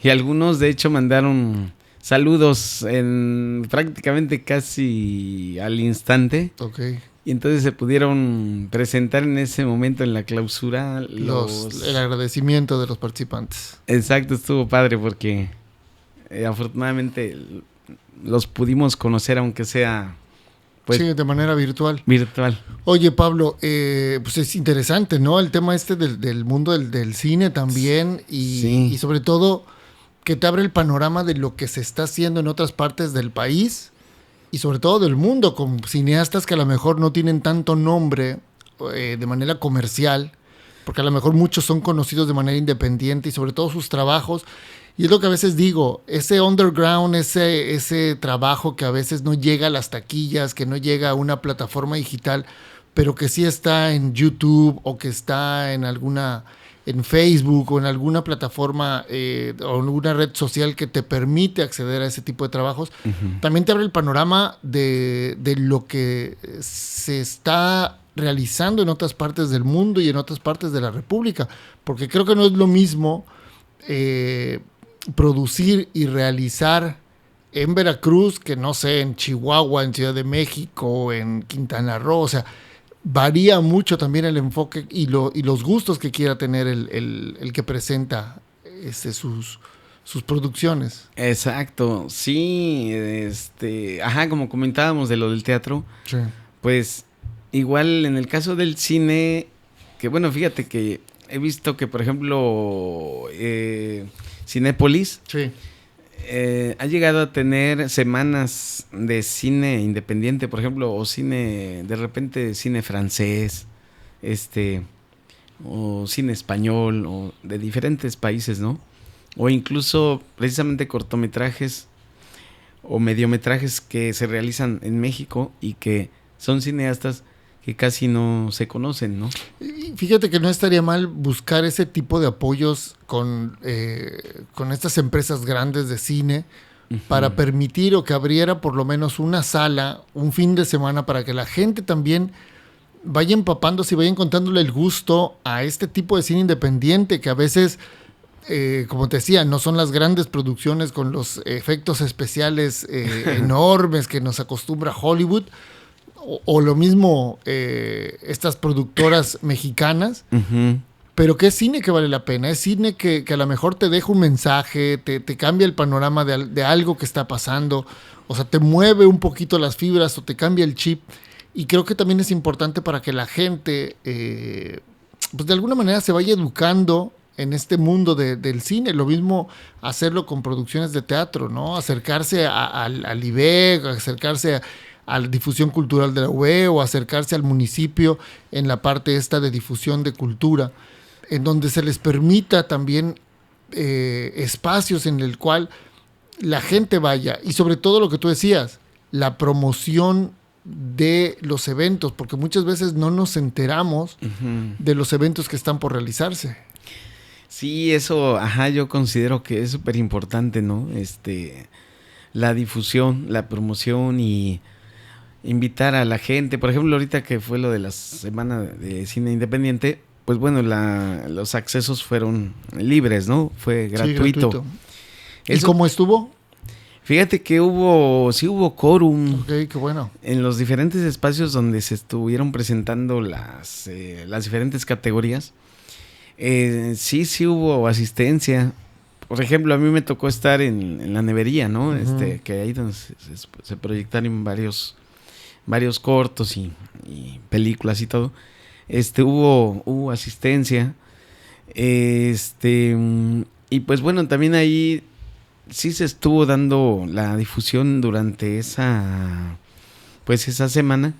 Y algunos de hecho mandaron saludos prácticamente casi al instante. Ok. Y entonces se pudieron presentar en ese momento en la clausura el agradecimiento de los participantes. Exacto, estuvo padre porque afortunadamente los pudimos conocer, aunque sea pues, sí, de manera virtual. Oye, Pablo, pues es interesante, ¿no? El tema del mundo del cine también y sobre todo que te abre el panorama de lo que se está haciendo en otras partes del país y sobre todo del mundo, con cineastas que a lo mejor no tienen tanto nombre de manera comercial, porque a lo mejor muchos son conocidos de manera independiente y sobre todo sus trabajos. Y es lo que a veces digo, ese underground, ese trabajo que a veces no llega a las taquillas, que no llega a una plataforma digital, pero que sí está en YouTube o que está en Facebook o en alguna plataforma o en alguna red social que te permite acceder a ese tipo de trabajos, también te abre el panorama de lo que se está realizando en otras partes del mundo y en otras partes de la República, porque creo que no es lo mismo producir y realizar en Veracruz que no sé, en Chihuahua, en Ciudad de México, en Quintana Roo. O sea, varía mucho también el enfoque y los gustos que quiera tener el que presenta sus producciones. Exacto, sí, como comentábamos de lo del teatro, sí. Pues igual en el caso del cine, que bueno, fíjate que he visto que por ejemplo Cinépolis sí. Ha llegado a tener semanas de cine independiente, por ejemplo, o de repente cine francés, o cine español, o de diferentes países, ¿no? O incluso precisamente cortometrajes o mediometrajes que se realizan en México y que son cineastas que casi no se conocen, ¿no? Fíjate que no estaría mal buscar ese tipo de apoyos con estas empresas grandes de cine para permitir o que abriera por lo menos una sala, un fin de semana, para que la gente también vaya empapándose y vaya encontrándole el gusto a este tipo de cine independiente que a veces, como te decía, no son las grandes producciones con los efectos especiales enormes que nos acostumbra Hollywood, o lo mismo estas productoras mexicanas, pero que es cine que vale la pena, es cine que a lo mejor te deja un mensaje, te cambia el panorama de algo que está pasando, o sea, te mueve un poquito las fibras o te cambia el chip, y creo que también es importante para que la gente pues de alguna manera se vaya educando en este mundo del cine. Lo mismo hacerlo con producciones de teatro, ¿no? Acercarse al IBEC, acercarse a la difusión cultural de la UE o acercarse al municipio en la parte esta de difusión de cultura, en donde se les permita también espacios en el cual la gente vaya, y sobre todo lo que tú decías, la promoción de los eventos, porque muchas veces no nos enteramos de los eventos que están por realizarse. Sí, eso, yo considero que es súper importante, ¿no? La difusión, la promoción y invitar a la gente. Por ejemplo, ahorita que fue lo de la Semana de Cine Independiente, pues bueno, los accesos fueron libres, ¿no? Fue gratuito. Sí, gratuito. ¿Y cómo estuvo? Fíjate que sí hubo quórum. Ok, qué bueno. En los diferentes espacios donde se estuvieron presentando las diferentes categorías, sí hubo asistencia. Por ejemplo, a mí me tocó estar en la nevería, ¿no? Uh-huh. Que ahí donde se proyectaron varios cortos y películas y todo. Hubo asistencia. Y pues bueno, también ahí sí se estuvo dando la difusión durante esa semana.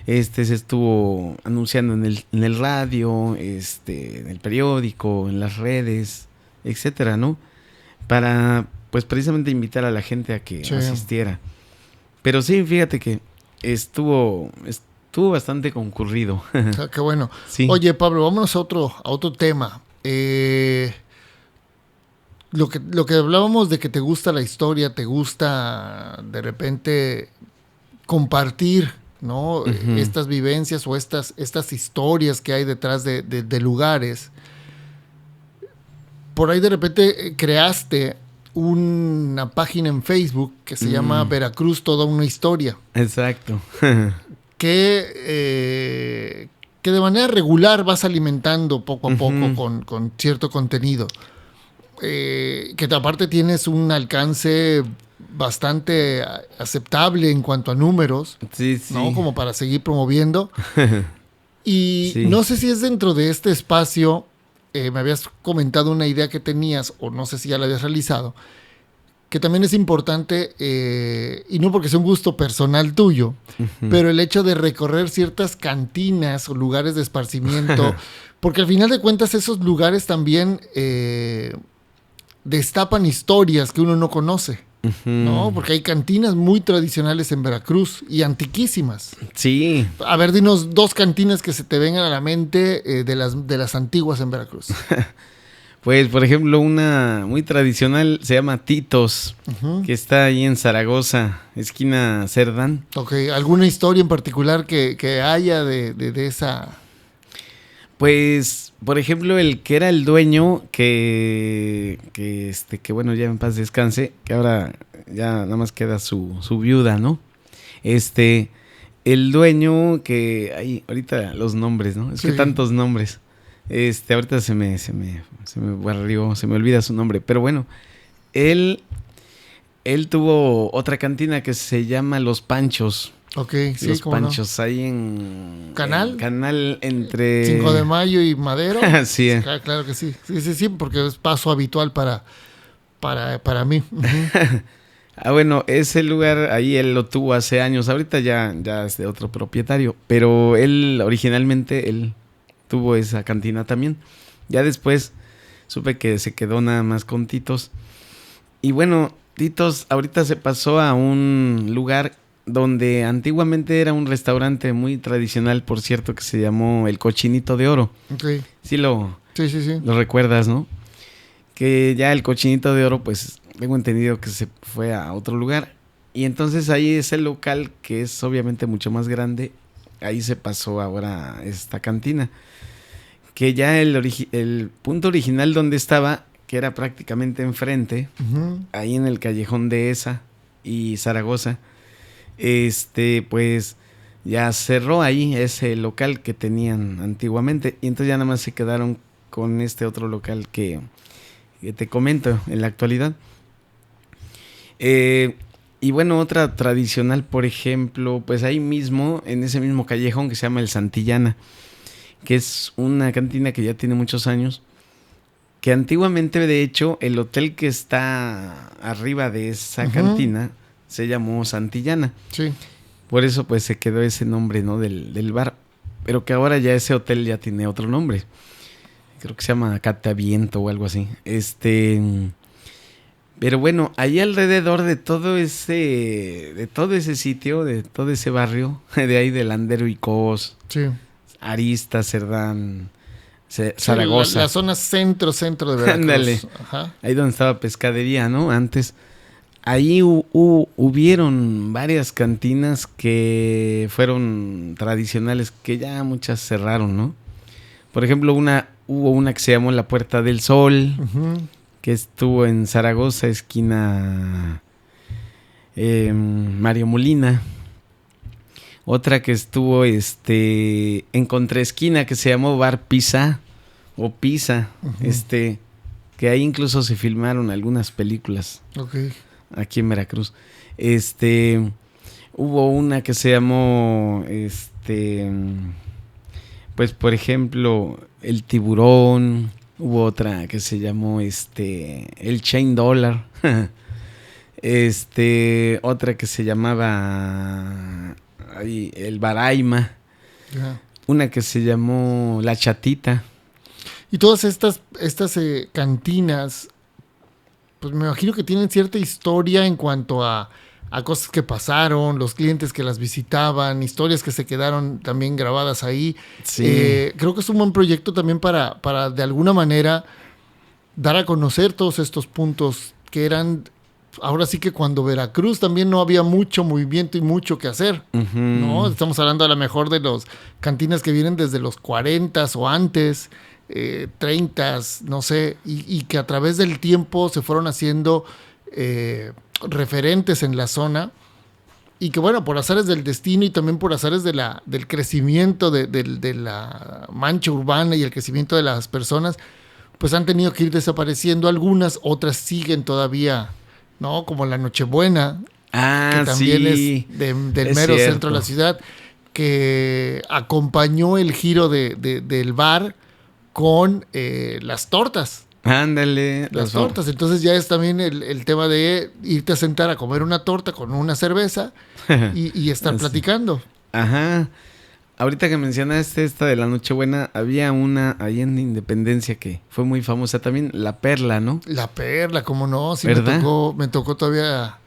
Se estuvo anunciando en el radio, en el periódico, en las redes, etcétera, ¿no? Para, pues precisamente invitar a la gente a que asistiera. Pero sí, fíjate que estuvo bastante concurrido. Qué bueno. Sí. Oye, Pablo, vámonos a otro tema. Lo que hablábamos de que te gusta la historia, te gusta de repente compartir, ¿no? Uh-huh. Estas vivencias o estas historias que hay detrás de lugares. Por ahí de repente creaste una página en Facebook que se llama Veracruz, toda una historia. Exacto. Que de manera regular vas alimentando poco a poco con cierto contenido. Que aparte tienes un alcance bastante aceptable en cuanto a números, sí. ¿no? Como para seguir promoviendo. Y sí. No sé si es dentro de este espacio, me habías comentado una idea que tenías, o no sé si ya la habías realizado, que también es importante, y no porque sea un gusto personal tuyo, pero el hecho de recorrer ciertas cantinas o lugares de esparcimiento, porque al final de cuentas esos lugares también destapan historias que uno no conoce, ¿no? Porque hay cantinas muy tradicionales en Veracruz y antiquísimas. Sí. A ver, dinos 2 cantinas que se te vengan a la mente de las antiguas en Veracruz. Pues, por ejemplo, una muy tradicional se llama Titos, que está ahí en Zaragoza, esquina Cerdán. Ok, ¿alguna historia en particular que haya de esa? Pues, por ejemplo, el que era el dueño, que bueno, ya en paz descanse, que ahora ya nada más queda su viuda, ¿no? El dueño que, ahí, ahorita los nombres, ¿no? Es que tantos nombres. Ahorita se me barrió, se me olvida su nombre, pero bueno, él tuvo otra cantina que se llama Los Panchos. Ok, sí, Los Panchos, no. Ahí en... ¿Canal? Canal entre... 5 de Mayo y Madero. Sí. Claro que sí. Sí, porque es paso habitual para mí. Bueno, ese lugar ahí él lo tuvo hace años, ahorita ya es de otro propietario, pero él originalmente, tuvo esa cantina también. Ya después supe que se quedó nada más con Titos. Y bueno, Titos ahorita se pasó a un lugar donde antiguamente era un restaurante muy tradicional, por cierto, que se llamó El Cochinito de Oro. Okay. Sí lo recuerdas, ¿no? Que ya el Cochinito de Oro, pues tengo entendido que se fue a otro lugar. Y entonces ahí es el local, que es obviamente mucho más grande. Ahí se pasó ahora esta cantina. Que ya el punto original donde estaba, que era prácticamente enfrente, ahí en el callejón de Esa y Zaragoza, pues ya cerró ahí ese local que tenían antiguamente. Y entonces ya nada más se quedaron con este otro local que te comento en la actualidad. Y bueno, otra tradicional, por ejemplo, pues ahí mismo, en ese mismo callejón que se llama El Santillana, que es una cantina que ya tiene muchos años, que antiguamente, de hecho, el hotel que está arriba de esa cantina se llamó Santillana. Sí. Por eso pues se quedó ese nombre, ¿no? del bar. Pero que ahora ya ese hotel ya tiene otro nombre. Creo que se llama Cataviento o algo así. Pero bueno, ahí alrededor de todo ese sitio, de todo ese barrio, de ahí de Landero y Cos, Sí. Arista, Cerdán, Zaragoza. La zona centro de Veracruz. Ándale. Ajá. Ahí donde estaba pescadería, ¿no? Antes. Ahí hubieron varias cantinas que fueron tradicionales, que ya muchas cerraron, ¿no? Por ejemplo, hubo una que se llamó La Puerta del Sol, que estuvo en Zaragoza, esquina Mario Molina. Otra que estuvo en contraesquina, que se llamó Bar Pisa, o Pisa, que ahí incluso se filmaron algunas películas. Okay. Aquí en Veracruz. Hubo una que se llamó, pues por ejemplo, El Tiburón. Hubo otra que se llamó, El Chain Dollar. Otra que se llamaba El Baraima. Yeah. Una que se llamó La Chatita. Y todas estas cantinas, pues me imagino que tienen cierta historia en cuanto a cosas que pasaron, los clientes que las visitaban, historias que se quedaron también grabadas ahí. Sí. Creo que es un buen proyecto también para de alguna manera dar a conocer todos estos puntos que eran, ahora sí que cuando Veracruz también no había mucho movimiento y mucho que hacer, ¿no? Estamos hablando a lo mejor de los cantinas que vienen desde los 40s o antes, 30s, no sé, y que a través del tiempo se fueron haciendo referentes en la zona, y que bueno, por azares del destino y también por azares del crecimiento de la mancha urbana y el crecimiento de las personas, pues han tenido que ir desapareciendo algunas, otras siguen todavía, ¿no? Como la Nochebuena, que también es del mero centro de la ciudad, que acompañó el giro del bar con las tortas. Ándale. Las tortas. Entonces ya es también el tema de irte a sentar a comer una torta con una cerveza y estar platicando. Ajá. Ahorita que mencionaste esta de la Nochebuena, había una ahí en Independencia que fue muy famosa también, La Perla, ¿no? La Perla, ¿cómo no? Sí, ¿verdad? me tocó todavía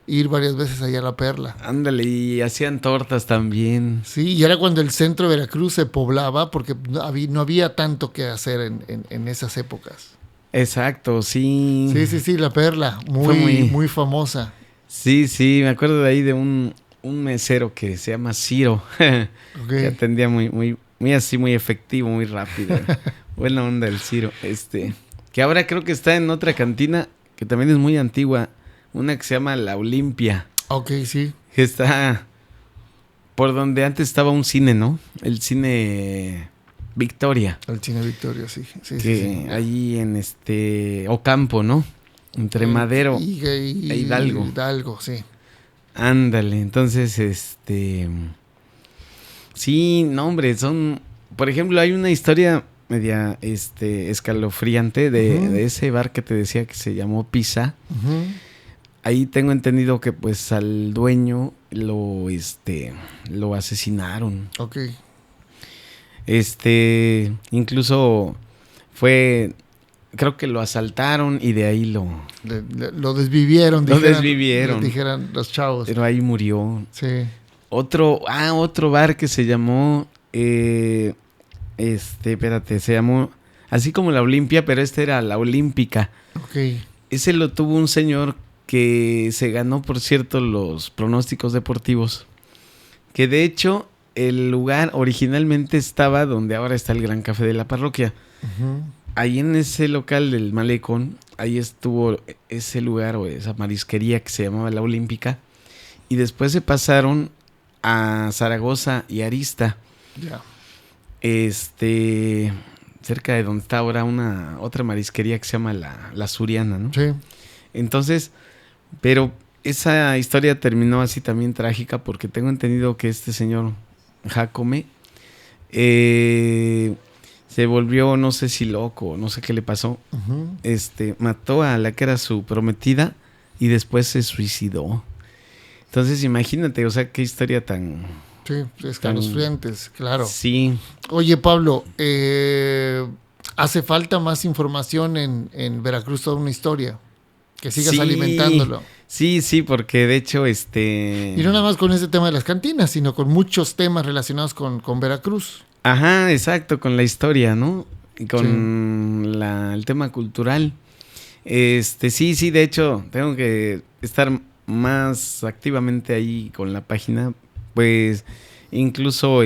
ir varias veces allá a La Perla. Ándale, y hacían tortas también. Sí, y era cuando el centro de Veracruz se poblaba porque no había tanto que hacer en esas épocas. Exacto, sí. Sí, La Perla, muy famosa. Sí, me acuerdo de ahí de un mesero que se llama Ciro, Okay. que atendía muy así, muy efectivo, muy rápido. Buena onda el Ciro. Que ahora creo que está en otra cantina que también es muy antigua, una que se llama La Olimpia. Ok, sí. Que está por donde antes estaba un cine, ¿no? El cine Victoria. El cine Victoria, sí. Sí. Ahí en Ocampo, ¿no? Entre Madero y e Hidalgo. Hidalgo, sí. Ándale, entonces, sí, no, hombre, por ejemplo, hay una historia media, escalofriante de ese bar que te decía que se llamó Pisa. Ahí tengo entendido que, pues, al dueño lo asesinaron. Ok. Incluso creo que lo asaltaron y de ahí lo desvivieron. Dijeran los chavos. Pero ahí murió. Sí. Otro bar que se llamó, espérate, se llamó así como La Olimpia, pero era La Olímpica. Ok. Ese lo tuvo un señor que se ganó, por cierto, los pronósticos deportivos. Que de hecho, el lugar originalmente estaba donde ahora está el Gran Café de la Parroquia. Ahí en ese local del Malecón, ahí estuvo ese lugar o esa marisquería que se llamaba La Olímpica. Y después se pasaron a Zaragoza y Arista. Ya. Cerca de donde está ahora otra marisquería que se llama La Suriana, ¿no? Sí. Entonces, pero esa historia terminó así también trágica porque tengo entendido que este señor Jacome se volvió, no sé si loco, no sé qué le pasó. Mató a la que era su prometida y después se suicidó. Entonces, imagínate, o sea, qué historia tan... Sí, escalofriantes, claro. Sí. Oye, Pablo, hace falta más información en Veracruz, toda una historia. Que sigas alimentándolo. Sí, porque de hecho, Y no nada más con ese tema de las cantinas, sino con muchos temas relacionados con Veracruz. Ajá, exacto, con la historia, ¿no? Y con el tema cultural. Sí, de hecho, tengo que estar más activamente ahí con la página, pues incluso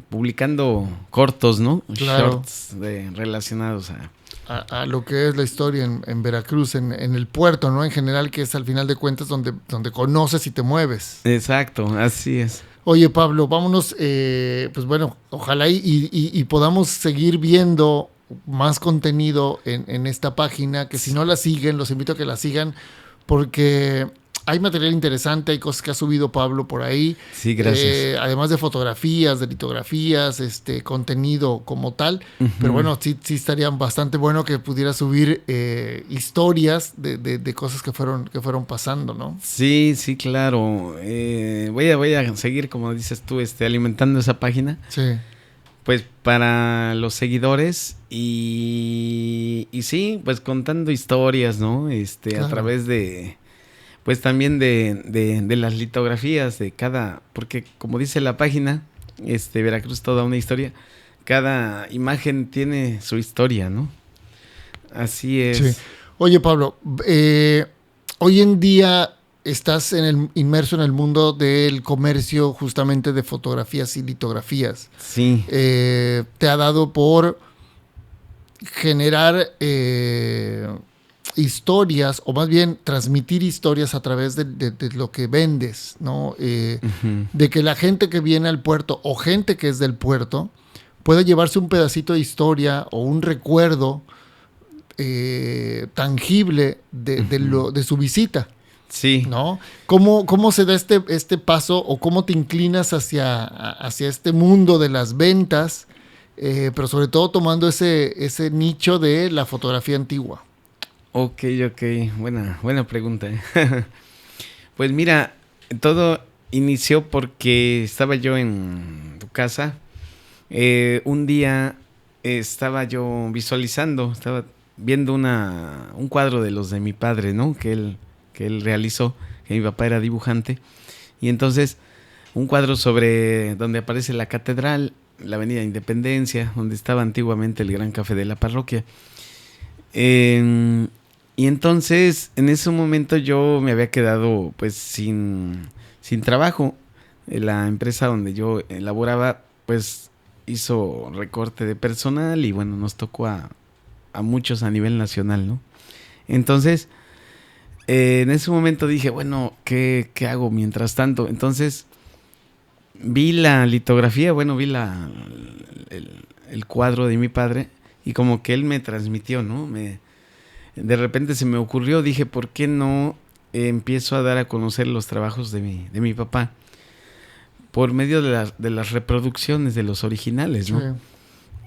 publicando cortos, ¿no? Claro. Shorts relacionados a lo que es la historia en Veracruz, en el puerto, ¿no? En general, que es al final de cuentas donde conoces y te mueves. Exacto, así es. Oye, Pablo, vámonos, pues bueno, ojalá y podamos seguir viendo más contenido en esta página, que si no la siguen, los invito a que la sigan, porque hay material interesante, hay cosas que ha subido Pablo por ahí. Sí, gracias. Además de fotografías, de litografías, contenido como tal. Uh-huh. Pero bueno, sí estaría bastante bueno que pudiera subir historias de cosas que fueron pasando, ¿no? Sí, claro. Voy a seguir, como dices tú, alimentando esa página. Sí. Pues para los seguidores y sí, pues contando historias, ¿no? Claro. A través de... Pues también de las litografías de cada, porque como dice la página, Veracruz toda una historia, cada imagen tiene su historia, ¿no? Así es. Sí. Oye, Pablo, hoy en día estás inmerso en el mundo del comercio justamente de fotografías y litografías. Sí. Te ha dado por generar... historias, o más bien transmitir historias a través de lo que vendes, ¿no? Uh-huh. De que la gente que viene al puerto o gente que es del puerto pueda llevarse un pedacito de historia o un recuerdo tangible de su visita. Sí. ¿No? ¿Cómo se da este paso o cómo te inclinas hacia este mundo de las ventas, pero sobre todo tomando ese nicho de la fotografía antigua? Ok, buena pregunta. Pues mira, todo inició porque estaba yo en tu casa. Un día estaba yo visualizando, estaba viendo un cuadro de los de mi padre, ¿no? Que él realizó, que mi papá era dibujante. Y entonces, un cuadro sobre donde aparece la catedral, la avenida Independencia, donde estaba antiguamente el Gran Café de la parroquia. Y entonces, en ese momento yo me había quedado pues sin trabajo. La empresa donde yo laboraba pues hizo recorte de personal y bueno, nos tocó a muchos a nivel nacional, ¿no? Entonces, en ese momento dije, bueno, ¿qué hago mientras tanto? Entonces, vi la litografía, bueno, vi el cuadro de mi padre y como que él me transmitió, ¿no? De repente se me ocurrió, dije, ¿por qué no empiezo a dar a conocer los trabajos de mi papá? Por medio de las reproducciones de los originales, ¿no? Sí.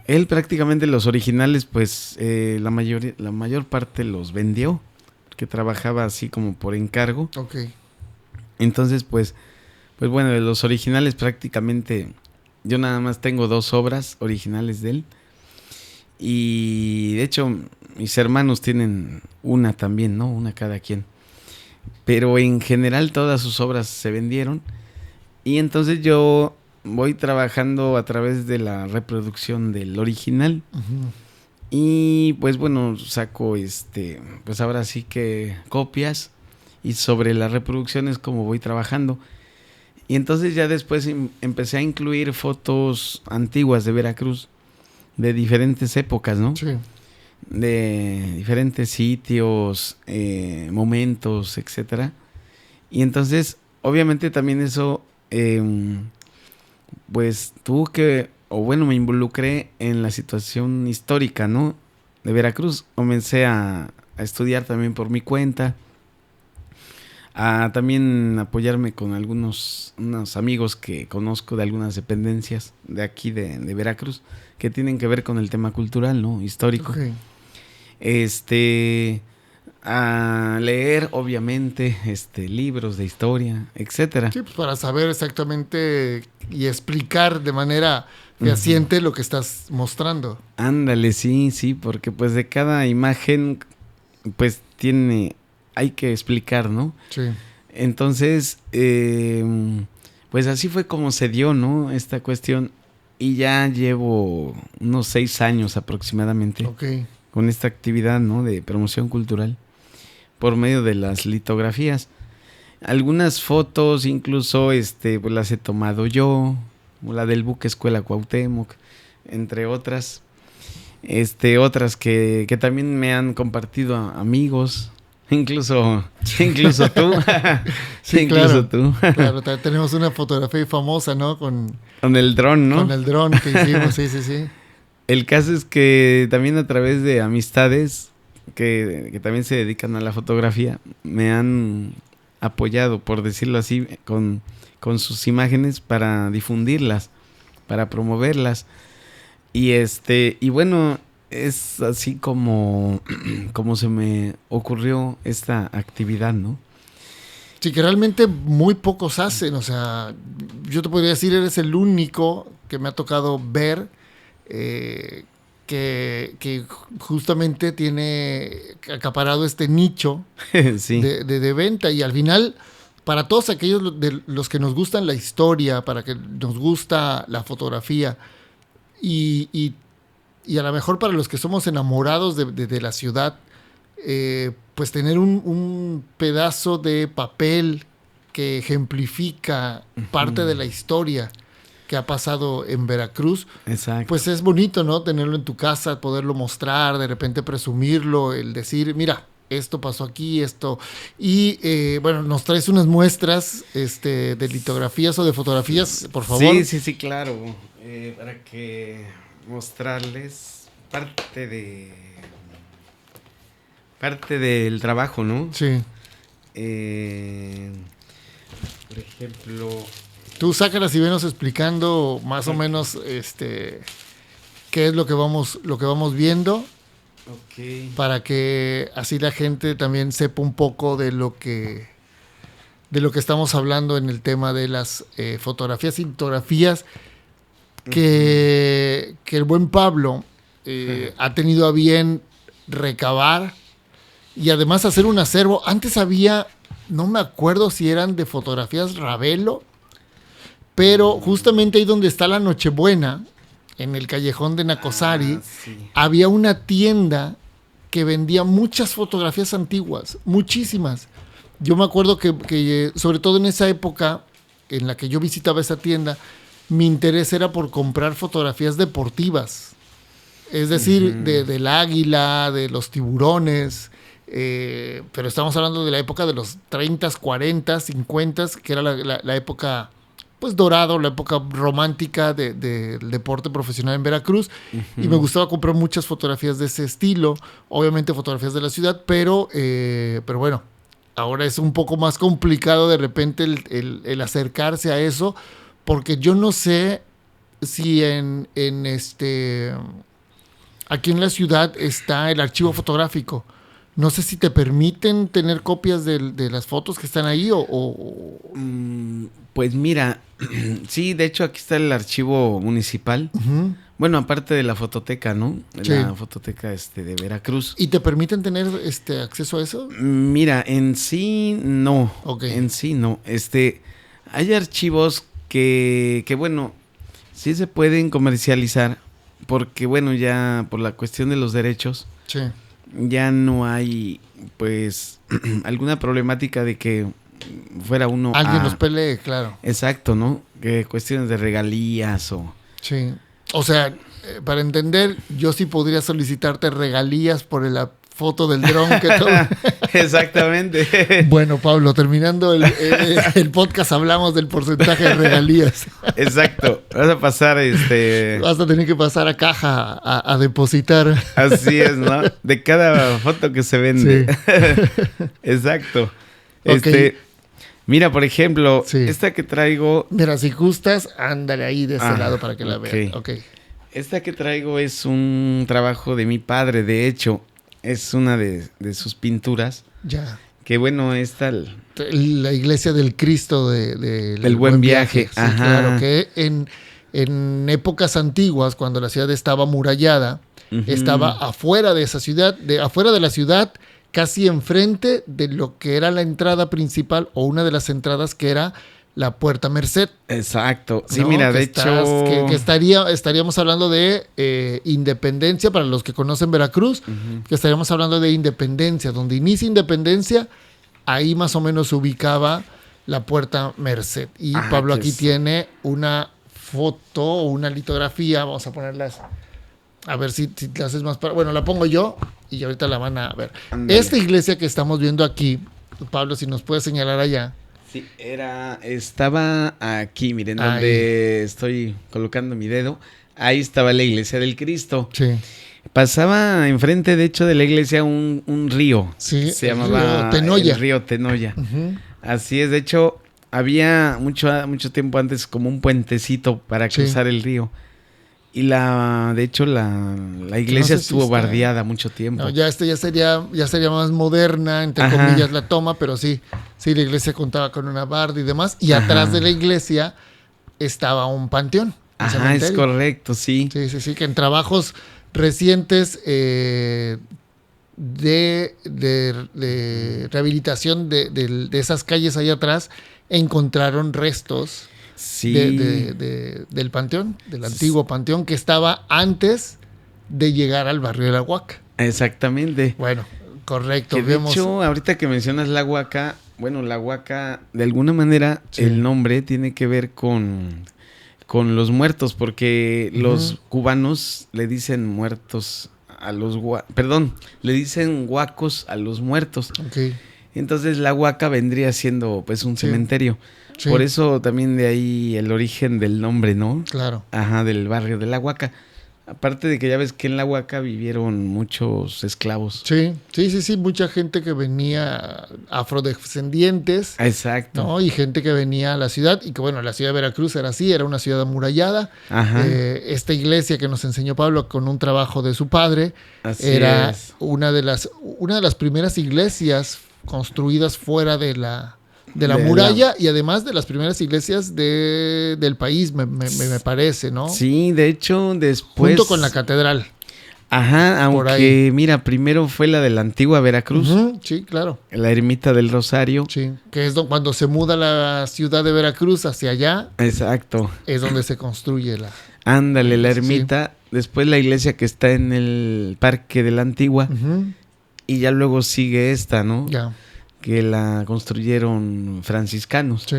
Él prácticamente los originales, pues la mayor parte los vendió, porque trabajaba así como por encargo. Okay. Entonces, pues bueno, de los originales prácticamente yo nada más tengo 2 obras originales de él. Y de hecho, mis hermanos tienen una también, ¿no? Una cada quien. Pero en general todas sus obras se vendieron. Y entonces yo voy trabajando a través de la reproducción del original. Uh-huh. Y pues bueno, saco pues ahora sí que copias. Y sobre las reproducciones como voy trabajando. Y entonces ya después empecé a incluir fotos antiguas de Veracruz. De diferentes épocas, ¿no? Sí. De diferentes sitios, momentos, etcétera. Y entonces, obviamente también eso, pues me involucré en la situación histórica, ¿no? De Veracruz. Comencé a estudiar también por mi cuenta, a también apoyarme con unos amigos que conozco de algunas dependencias de aquí de Veracruz que tienen que ver con el tema cultural, ¿no? Histórico. Okay. A leer, obviamente, libros de historia, etcétera. Sí, pues para saber exactamente y explicar de manera fehaciente lo que estás mostrando. Ándale, sí, porque pues de cada imagen, pues hay que explicar, ¿no? Sí. Entonces, pues así fue como se dio, ¿no? Esta cuestión. Y ya llevo unos 6 años aproximadamente con esta actividad, ¿no? De promoción cultural por medio de las litografías. Algunas fotos incluso pues las he tomado yo, la del buque Escuela Cuauhtémoc, entre otras. Otras que también me han compartido amigos, incluso tú. Sí, incluso claro, tú. Claro, tenemos una fotografía famosa, ¿no? Con el dron, ¿no? Con el dron que hicimos, sí. El caso es que también a través de amistades que también se dedican a la fotografía, me han apoyado, por decirlo así, con sus imágenes para difundirlas, para promoverlas. Y bueno, es así como se me ocurrió esta actividad, ¿no? Sí, que realmente muy pocos hacen. O sea, yo te podría decir, eres el único que me ha tocado ver que justamente tiene acaparado este nicho sí. de venta. Y al final, para todos aquellos de los que nos gustan la historia, para que nos gusta la fotografía, y a lo mejor para los que somos enamorados de la ciudad, pues tener un pedazo de papel que ejemplifica parte de la historia que ha pasado en Veracruz. Exacto. Pues es bonito, ¿no? Tenerlo en tu casa, poderlo mostrar, de repente presumirlo, el decir, mira, esto pasó aquí, esto. Y bueno, nos traes unas muestras de litografías o de fotografías, por favor. Sí, claro. Para que mostrarles parte del trabajo, ¿no? Sí. Por ejemplo, tú sácalas y venos explicando más o menos qué es lo que vamos viendo. Okay. Para que así la gente también sepa un poco de lo que estamos hablando en el tema de las fotografías y litografías que el buen Pablo ha tenido a bien recabar y además hacer un acervo. Antes había, no me acuerdo si eran de fotografías Ravelo, pero justamente ahí donde está la Nochebuena, en el callejón de Nacosari, sí. Había una tienda que vendía muchas fotografías antiguas, muchísimas. Yo me acuerdo que sobre todo en esa época en la que yo visitaba esa tienda, mi interés era por comprar fotografías deportivas. Es decir, del águila, de los tiburones, pero estamos hablando de la época de los 30, 40, 50, que era la época pues dorado, la época romántica del deporte profesional en Veracruz. Y me gustaba comprar muchas fotografías de ese estilo, obviamente fotografías de la ciudad, pero bueno, ahora es un poco más complicado de repente el acercarse a eso, porque yo no sé si aquí en la ciudad está el archivo fotográfico. No sé si te permiten tener copias de las fotos que están ahí o... Pues mira, sí, de hecho aquí está el archivo municipal. Uh-huh. Bueno, aparte de la fototeca, ¿no? Sí. La fototeca de Veracruz. ¿Y te permiten tener acceso a eso? Mira, en sí no. Okay. En sí no. Hay archivos que bueno, sí se pueden comercializar porque bueno, ya por la cuestión de los derechos. Sí. Ya no hay, pues, alguna problemática de que fuera uno alguien los pelee, claro. Exacto, ¿no? Que cuestiones de regalías o... Sí. O sea, para entender, yo sí podría solicitarte regalías por la foto del dron que todo. Exactamente. Bueno, Pablo, terminando el podcast hablamos del porcentaje de regalías. Exacto. Vas a pasar Vas a tener que pasar a caja a depositar. Así es, ¿no? De cada foto que se vende. Sí. Exacto. Okay. Mira, por ejemplo, Sí. esta que traigo... Mira, si gustas, ándale ahí de ese lado para que la ok. vean. Ok. Esta que traigo es un trabajo de mi padre, de hecho, es una de sus pinturas. Ya. Que bueno, esta... La iglesia del Cristo del Buen Viaje. Sí, Ajá. claro, que en épocas antiguas, cuando la ciudad estaba amurallada, estaba afuera de esa ciudad, afuera de la ciudad, casi enfrente de lo que era la entrada principal o una de las entradas que era la Puerta Merced. Exacto. Sí, ¿no? mira, Que de hecho... que estaríamos hablando de Independencia, para los que conocen Veracruz, que estaríamos hablando de Independencia. Donde inicia Independencia, ahí más o menos se ubicaba la Puerta Merced. Y Pablo aquí tiene una foto o una litografía, vamos a ponerlas, a ver si la haces más para... Bueno, la pongo yo y ahorita la van a ver. Ándale. Esta iglesia que estamos viendo aquí, Pablo, si nos puedes señalar allá. Sí, estaba aquí, miren, donde estoy colocando mi dedo. Ahí estaba la iglesia del Cristo. Sí. Pasaba enfrente, de hecho, de la iglesia un río. Sí, se llamaba Tenoya. el río Tenoya. Uh-huh. Así es, de hecho, había mucho tiempo antes como un puentecito para cruzar el río. Y de hecho, la iglesia estuvo bardeada mucho tiempo. No, ya sería más moderna, entre comillas, la toma, pero sí, la iglesia contaba con una barda y demás. Y atrás de la iglesia estaba un panteón. Ajá, es correcto, sí. Sí, que en trabajos recientes de rehabilitación de esas calles ahí atrás, encontraron restos. Sí. Del panteón, del antiguo panteón que estaba antes de llegar al barrio de la Huaca. Exactamente. Bueno, correcto. Que de hecho, ahorita que mencionas la Huaca, bueno, la Huaca, de alguna manera, el nombre tiene que ver con los muertos, porque los cubanos le dicen muertos a los... le dicen huacos a los muertos. Okay. Entonces la Huaca vendría siendo pues un cementerio. Sí. Por eso también de ahí el origen del nombre, ¿no? Claro. Ajá, del barrio de la Huaca. Aparte de que ya ves que en la Huaca vivieron muchos esclavos. Sí, mucha gente que venía afrodescendientes. Exacto. ¿No? Y gente que venía a la ciudad, y que bueno, la ciudad de Veracruz era así, era una ciudad amurallada. Ajá. Esta iglesia que nos enseñó Pablo con un trabajo de su padre, así era es. una de las primeras iglesias construidas fuera de la muralla y además de las primeras iglesias del país, me parece, ¿no? Sí, de hecho, después... Junto con la catedral. Ajá, aunque mira, primero fue la de la antigua Veracruz. Sí, claro. La ermita del Rosario. Sí, que es cuando se muda la ciudad de Veracruz hacia allá. Exacto. Es donde se construye la... Ándale, la ermita. Sí. Después la iglesia que está en el Parque de la Antigua. Y ya luego sigue esta, ¿no? Ya. Que la construyeron franciscanos. Sí.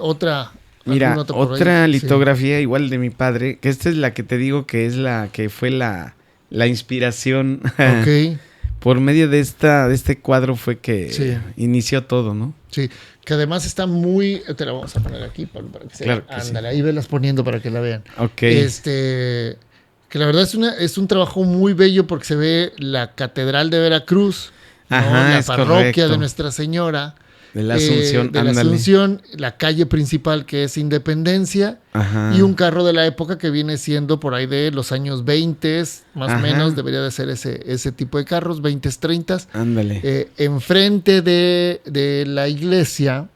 Otra... Mira, otra litografía igual de mi padre, que esta es la que te digo que es la que fue la inspiración. Ok. Por medio de este cuadro fue que inició todo, ¿no? Sí, que además está muy... Te la vamos a poner aquí, Pablo, para que se claro vea. Ándale, ahí velas poniendo para que la vean. Ok. Que la verdad es un trabajo muy bello porque se ve la Catedral de Veracruz, ajá, la parroquia correcto. De Nuestra Señora. De la Asunción, de la Asunción, la calle principal que es Independencia, ajá. Y un carro de la época que viene siendo por ahí de los años 20, más o menos, debería de ser ese tipo de carros, 20, 30. Ándale. Enfrente de la iglesia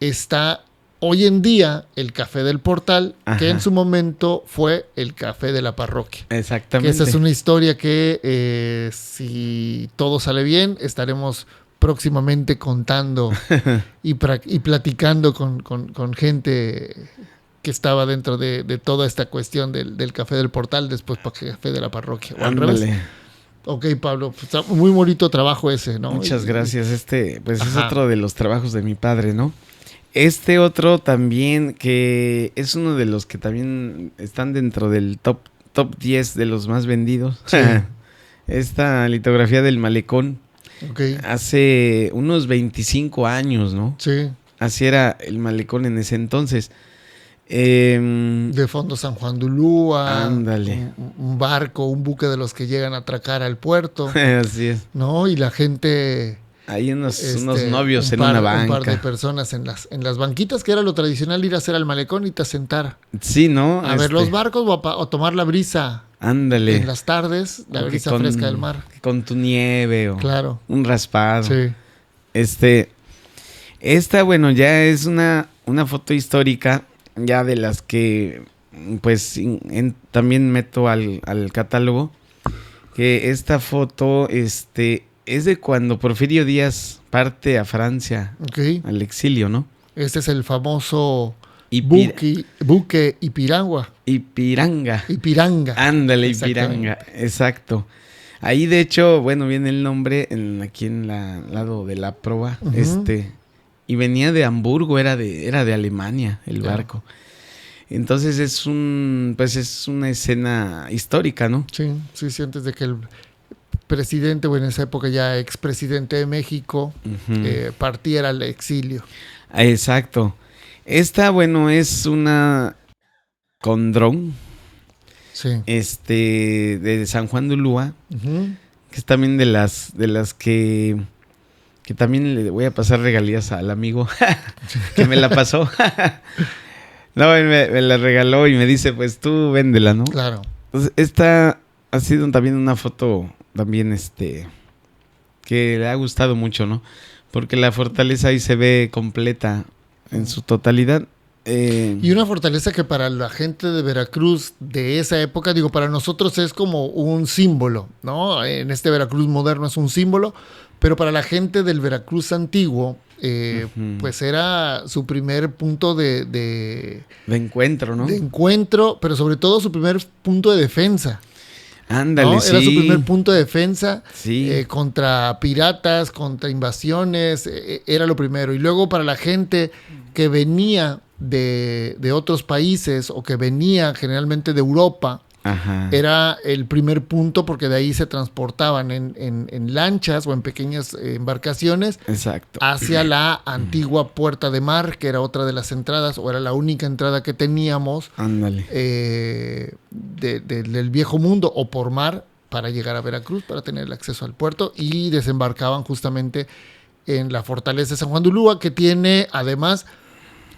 está hoy en día el Café del Portal, ajá. Que en su momento fue el Café de la Parroquia. Exactamente. Que esa es una historia que si todo sale bien, estaremos próximamente contando y platicando con gente que estaba dentro de toda esta cuestión del Café del Portal, después para Café de la Parroquia. O al revés. Ok, Pablo, pues, muy bonito trabajo ese, ¿no? Muchas gracias. Pues es otro de los trabajos de mi padre, ¿no? Este otro también, que es uno de los que también están dentro del top 10 de los más vendidos. Sí. Esta litografía del malecón. Okay. Hace unos 25 años, ¿no? Sí. Así era el malecón en ese entonces. De fondo San Juan de Ulúa. Ándale. Un barco, un buque de los que llegan a atracar al puerto. Así es. ¿No? Y la gente Ahí unos novios en una banca. Un par de personas en las banquitas, que era lo tradicional ir a hacer al malecón y te sentar. Sí, ¿no? A ver los barcos o tomar la brisa. Ándale. En las tardes, la brisa fresca del mar. Con tu nieve o claro. Un raspado. Sí. Esta, bueno, ya es una foto histórica, ya de las que, pues, también meto al catálogo. Que esta foto, es de cuando Porfirio Díaz parte a Francia, al exilio, ¿no? Este es el famoso buque Ipiranga. Ipiranga. Ándale, Ipiranga, exacto. Ahí, de hecho, bueno, viene el nombre aquí en lado de la proa, y venía de Hamburgo, era de Alemania el barco. Entonces es una escena histórica, ¿no? Sí, antes de que el presidente, o en esa época ya expresidente de México, partiera al exilio. Exacto. Esta, bueno, es una con dron. Sí. De San Juan de Ulúa, que es también de las que también le voy a pasar regalías al amigo que me la pasó. No, me la regaló y me dice, pues tú véndela, ¿no? Claro. Entonces, esta ha sido también una foto también que le ha gustado mucho, ¿no? Porque la fortaleza ahí se ve completa en su totalidad. Y una fortaleza que para la gente de Veracruz de esa época, digo, para nosotros es como un símbolo, ¿no? En este Veracruz moderno es un símbolo, pero para la gente del Veracruz antiguo, pues era su primer punto de encuentro, ¿no? De encuentro, pero sobre todo su primer punto de defensa. Ándale, ¿no? sí. Era su primer punto de defensa sí. Contra piratas, contra invasiones, era lo primero. Y luego para la gente que venía de otros países o que venía generalmente de Europa, Ajá. era el primer punto porque de ahí se transportaban en lanchas o en pequeñas embarcaciones. Exacto. Hacia la antigua Puerta de Mar, que era otra de las entradas, o era la única entrada que teníamos. Ándale. Del viejo mundo o por mar para llegar a Veracruz, para tener el acceso al puerto, y desembarcaban justamente en la fortaleza de San Juan de Ulúa, que tiene además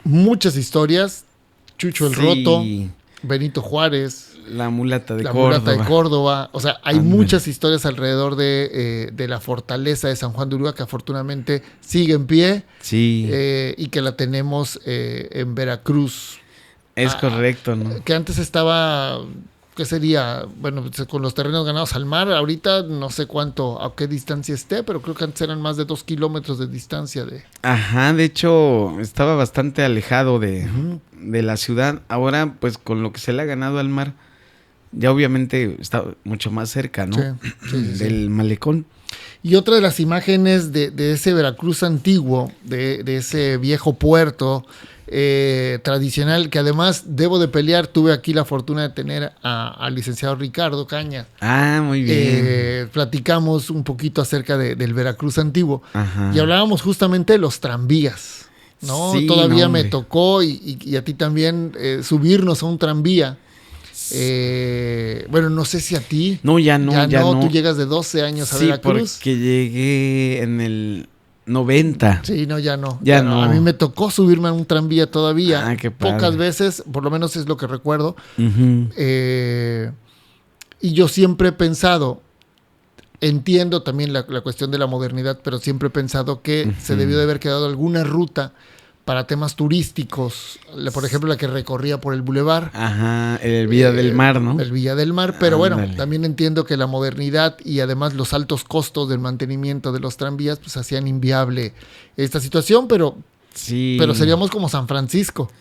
muchas historias. Chucho el Roto, Benito Juárez, la mulata de Córdoba. O sea, hay muchas historias alrededor de la fortaleza de San Juan de Ulúa, que afortunadamente sigue en pie. Sí. Y que la tenemos en Veracruz. Es correcto, ¿no? Que antes estaba, ¿qué sería? Bueno, con los terrenos ganados al mar. Ahorita no sé a qué distancia esté, pero creo que antes eran más de 2 kilómetros de distancia de... Ajá, de hecho, estaba bastante alejado de la ciudad. Ahora, pues, con lo que se le ha ganado al mar, ya obviamente está mucho más cerca, ¿no? Sí. Del malecón. Y otra de las imágenes de ese Veracruz antiguo, de ese viejo puerto tradicional, que además debo de pelear, tuve aquí la fortuna de tener al licenciado Ricardo Caña. Ah, muy bien. Platicamos un poquito acerca del Veracruz antiguo. Ajá. Y hablábamos justamente de los tranvías, ¿no? Sí, Todavía me tocó, y a ti también, subirnos a un tranvía. Bueno, no sé si a ti. No, ya no. Tú llegas de 12 años a Veracruz. Sí, porque llegué en el 90. Sí, no, ya no. Ya no. A mí me tocó subirme a un tranvía todavía. Ah, qué padre. Pocas veces, por lo menos es lo que recuerdo. Uh-huh. Y yo siempre he pensado, entiendo también la cuestión de la modernidad, pero siempre he pensado que se debió de haber quedado alguna ruta para temas turísticos, por ejemplo la que recorría por el bulevar. Ajá, el Villa del Mar, ¿no? El Villa del Mar, pero bueno, también entiendo que la modernidad y además los altos costos del mantenimiento de los tranvías pues hacían inviable esta situación, pero seríamos como San Francisco.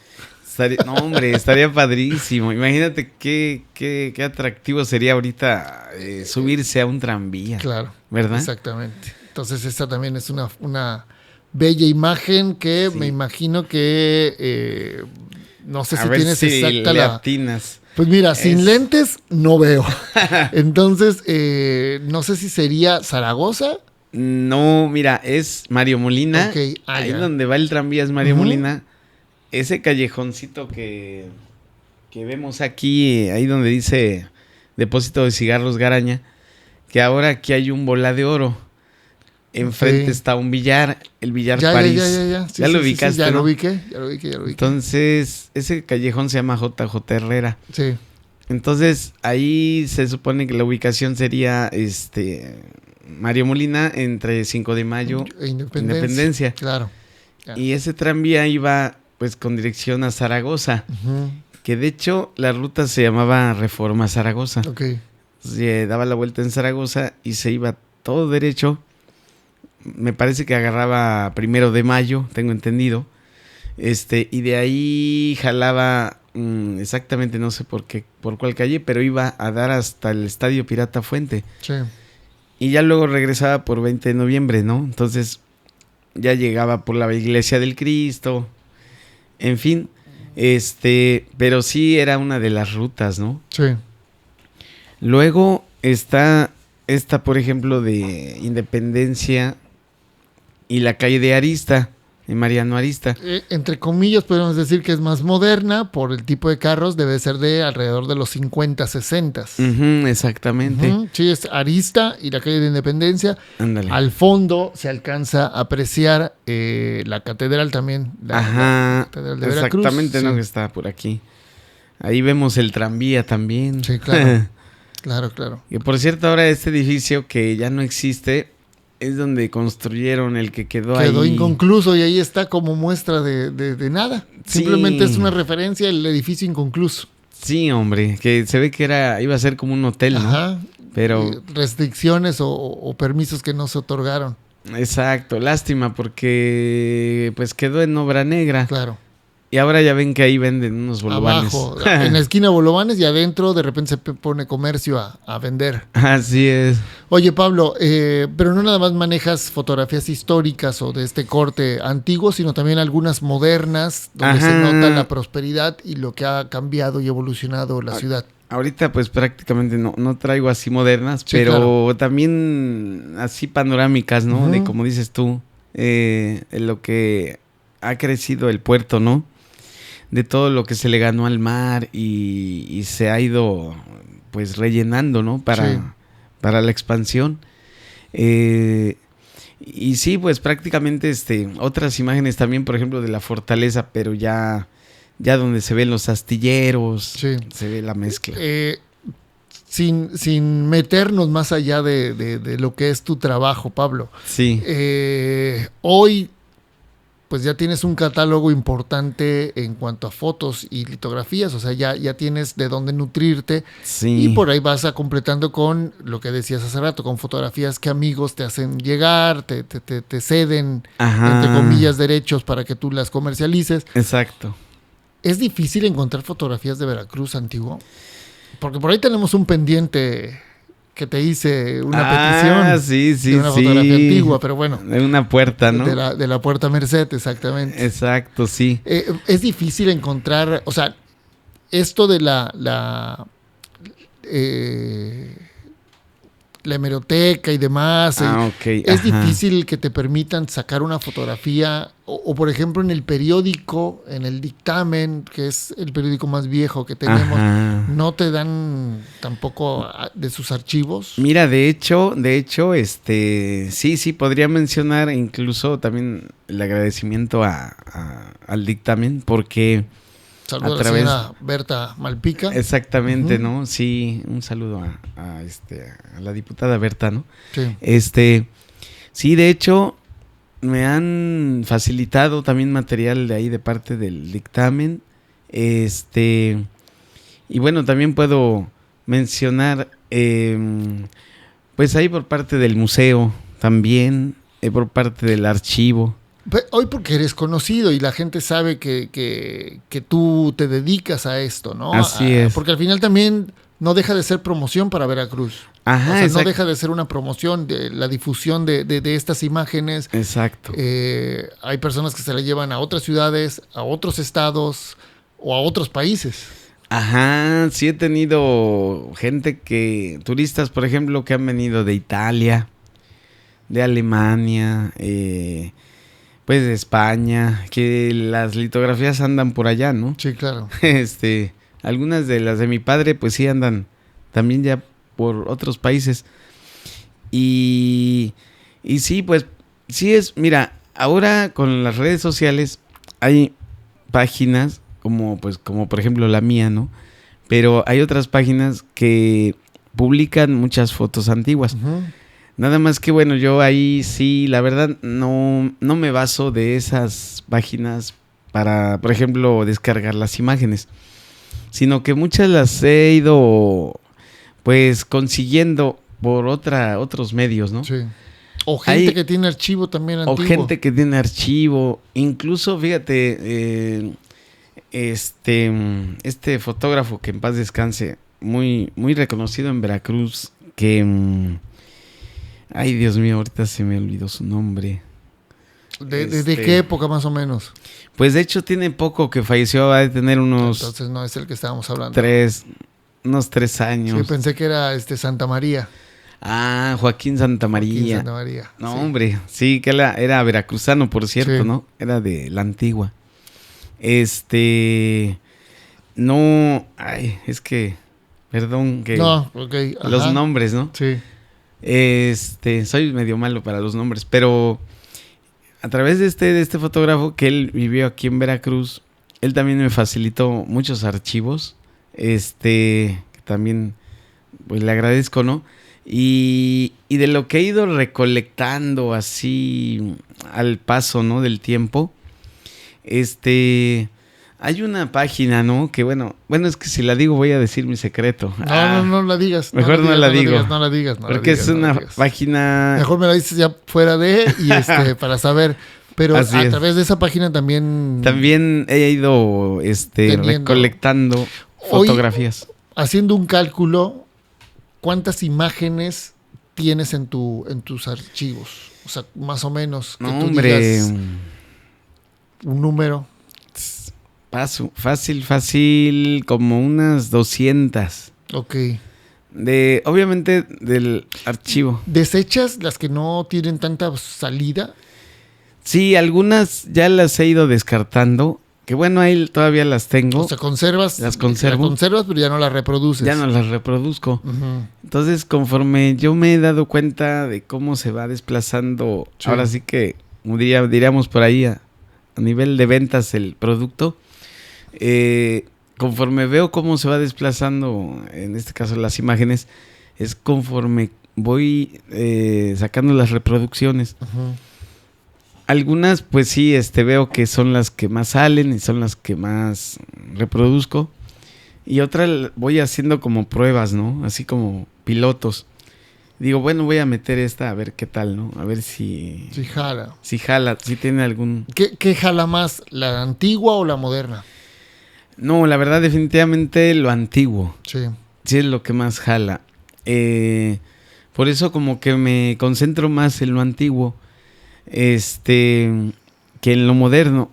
No, hombre, estaría padrísimo. Imagínate qué atractivo sería ahorita subirse a un tranvía. Claro, ¿verdad? Exactamente. Entonces esta también es una bella imagen que me imagino que no sé si tienes exacta la... Atinas. Pues mira, sin lentes no veo. Entonces, no sé si sería Zaragoza. No, mira, es Mario Molina. Okay. Ahí donde va el tranvía es Mario Molina. Ese callejoncito que vemos aquí, ahí donde dice Depósito de Cigarros Garaña, que ahora aquí hay un Bola de Oro. Enfrente está un billar, el billar París. Ya. Sí, ya lo ubicaste, sí, ya ¿no? lo ubiqué. Entonces, ese callejón se llama JJ Herrera. Sí. Entonces, ahí se supone que la ubicación sería Mario Molina entre 5 de Mayo e Independencia. Claro. Y ese tranvía iba pues con dirección a Zaragoza. Uh-huh. Que de hecho la ruta se llamaba Reforma Zaragoza. Ok. Se daba la vuelta en Zaragoza y se iba todo derecho. Me parece que agarraba 1 de Mayo, tengo entendido. Y de ahí jalaba exactamente, no sé por cuál calle, pero iba a dar hasta el Estadio Pirata Fuente. Sí. Y ya luego regresaba por 20 de noviembre, ¿no? Entonces ya llegaba por la Iglesia del Cristo. En fin, pero sí era una de las rutas, ¿no? Sí. Luego está esta, por ejemplo, de Independencia y la calle de Arista, de Mariano Arista. Entre comillas podemos decir que es más moderna por el tipo de carros, debe ser de alrededor de los 50, 60. Uh-huh, exactamente. Uh-huh. Sí, es Arista y la calle de Independencia. Ándale. Al fondo se alcanza a apreciar la catedral también. La catedral de Veracruz. Exactamente, sí. ¿no? Que está por aquí. Ahí vemos el tranvía también. Sí, claro. Claro. Y por cierto, ahora este edificio que ya no existe es donde construyeron el que quedó ahí. Quedó inconcluso y ahí está como muestra de nada. Sí. Simplemente es una referencia al edificio inconcluso. Sí, hombre, que se ve que iba a ser como un hotel, ¿no? Ajá. Pero restricciones o permisos que no se otorgaron. Exacto, lástima porque pues quedó en obra negra. Claro. Y ahora ya ven que ahí venden unos bolovanes. Abajo, en la esquina bolovanes y adentro de repente se pone comercio a vender. Así es. Oye, Pablo, pero no nada más manejas fotografías históricas o de este corte antiguo, sino también algunas modernas, donde se nota la prosperidad y lo que ha cambiado y evolucionado la ciudad. Ahorita pues prácticamente no traigo así modernas, sí, pero claro. También así panorámicas, ¿no? Uh-huh. De como dices tú, lo que ha crecido el puerto, ¿no? De todo lo que se le ganó al mar y se ha ido pues rellenando, ¿no? Para la expansión. Y sí, pues prácticamente otras imágenes también, por ejemplo, de la fortaleza, pero ya donde se ven los astilleros, se ve la mezcla. Sin meternos más allá de lo que es tu trabajo, Pablo. Sí. Hoy pues ya tienes un catálogo importante en cuanto a fotos y litografías, o sea, ya tienes de dónde nutrirte. Sí. Y por ahí vas a completando con lo que decías hace rato, con fotografías que amigos te hacen llegar, te ceden, ajá, entre comillas, derechos para que tú las comercialices. Exacto. ¿Es difícil encontrar fotografías de Veracruz antiguo? Porque por ahí tenemos un pendiente que te hice una petición de una fotografía antigua, pero bueno. De una puerta, ¿no? De la Puerta Merced, exactamente. Exacto, sí. Es difícil encontrar, o sea, esto de la hemeroteca y demás, okay, es difícil que te permitan sacar una fotografía o por ejemplo en el periódico, en el Dictamen, que es el periódico más viejo que tenemos, no te dan tampoco de sus archivos. Mira, de hecho, sí, podría mencionar incluso también el agradecimiento al Dictamen, porque saludos a la señora Berta Malpica. Exactamente, ¿no? Sí, un saludo a la diputada Berta, ¿no? Sí. Sí, de hecho, me han facilitado también material de ahí de parte del Dictamen. Y bueno, también puedo mencionar, pues ahí por parte del museo también, por parte del archivo. Hoy porque eres conocido y la gente sabe que tú te dedicas a esto, ¿no? Así es. Porque al final también no deja de ser promoción para Veracruz. Ajá, o sea, no deja de ser una promoción de la difusión de estas imágenes. Exacto. Hay personas que se la llevan a otras ciudades, a otros estados o a otros países. Ajá, sí he tenido turistas, por ejemplo, que han venido de Italia, de Alemania, pues de España, que las litografías andan por allá, ¿no? Sí, claro. Algunas de las de mi padre, pues sí andan también ya por otros países. Y Y sí, pues, sí es, mira, ahora con las redes sociales hay páginas como por ejemplo la mía, ¿no? Pero hay otras páginas que publican muchas fotos antiguas. Ujú. Nada más que bueno, yo ahí sí, la verdad, no me baso de esas páginas para, por ejemplo, descargar las imágenes, sino que muchas las he ido pues consiguiendo por otros medios, ¿no? Sí. O gente Hay- que tiene archivo también o antiguo. gente que tiene archivo, incluso fíjate, este fotógrafo que en paz descanse, muy, muy reconocido en Veracruz, que ay, Dios mío, ahorita se me olvidó su nombre. ¿De qué época más o menos? Pues de hecho tiene poco que falleció, va a tener unos Entonces no es el que estábamos hablando. unos 3 años. Sí, pensé que era Santa María. Ah, Joaquín Santamaría. Joaquín Santa María. No, sí. hombre, sí, que era veracruzano, por cierto, Sí. ¿no? Era de la antigua. No, ay, es que, perdón, que No, ok. los ajá. nombres, ¿no? Sí. Soy medio malo para los nombres, pero a través de este fotógrafo que él vivió aquí en Veracruz, él también me facilitó muchos archivos, que también pues le agradezco, ¿no? Y de lo que he ido recolectando así al paso, ¿no? Del tiempo, hay una página, ¿no? Que bueno, es que si la digo voy a decir mi secreto. No la digas. Mejor no la digo. No la digas. Porque es una página... Mejor me la dices ya fuera de y para saber. Pero Así a es. través de esa página también. También he ido Teniendo. recolectando Hoy, fotografías. Haciendo un cálculo, ¿cuántas imágenes tienes en tus archivos? O sea, más o menos. Que No, tú hombre. digas un número. Fácil, como unas 200. Ok. Obviamente del archivo. ¿Desechas las que no tienen tanta salida? Sí, algunas ya las he ido descartando. Que bueno, ahí todavía las tengo. O sea, conservas. Las conservo. Las conservas, pero ya no las reproduces. Ya no las reproduzco. Ujú. Entonces, conforme yo me he dado cuenta de cómo se va desplazando, Sí. ahora sí que diríamos por ahí a nivel de ventas el producto, conforme veo cómo se va desplazando, en este caso las imágenes, es conforme voy sacando las reproducciones. Ujú. Algunas, pues sí, veo que son las que más salen y son las que más reproduzco. Y otras voy haciendo como pruebas, ¿no? Así como pilotos. Digo, bueno, voy a meter esta a ver qué tal, ¿no? A ver si Sí, jala. jala, si tiene algún... ¿Qué jala más? ¿La antigua o la moderna? No, la verdad, definitivamente lo antiguo. Sí. Sí es lo que más jala. Por eso como que me concentro más en lo antiguo, que en lo moderno.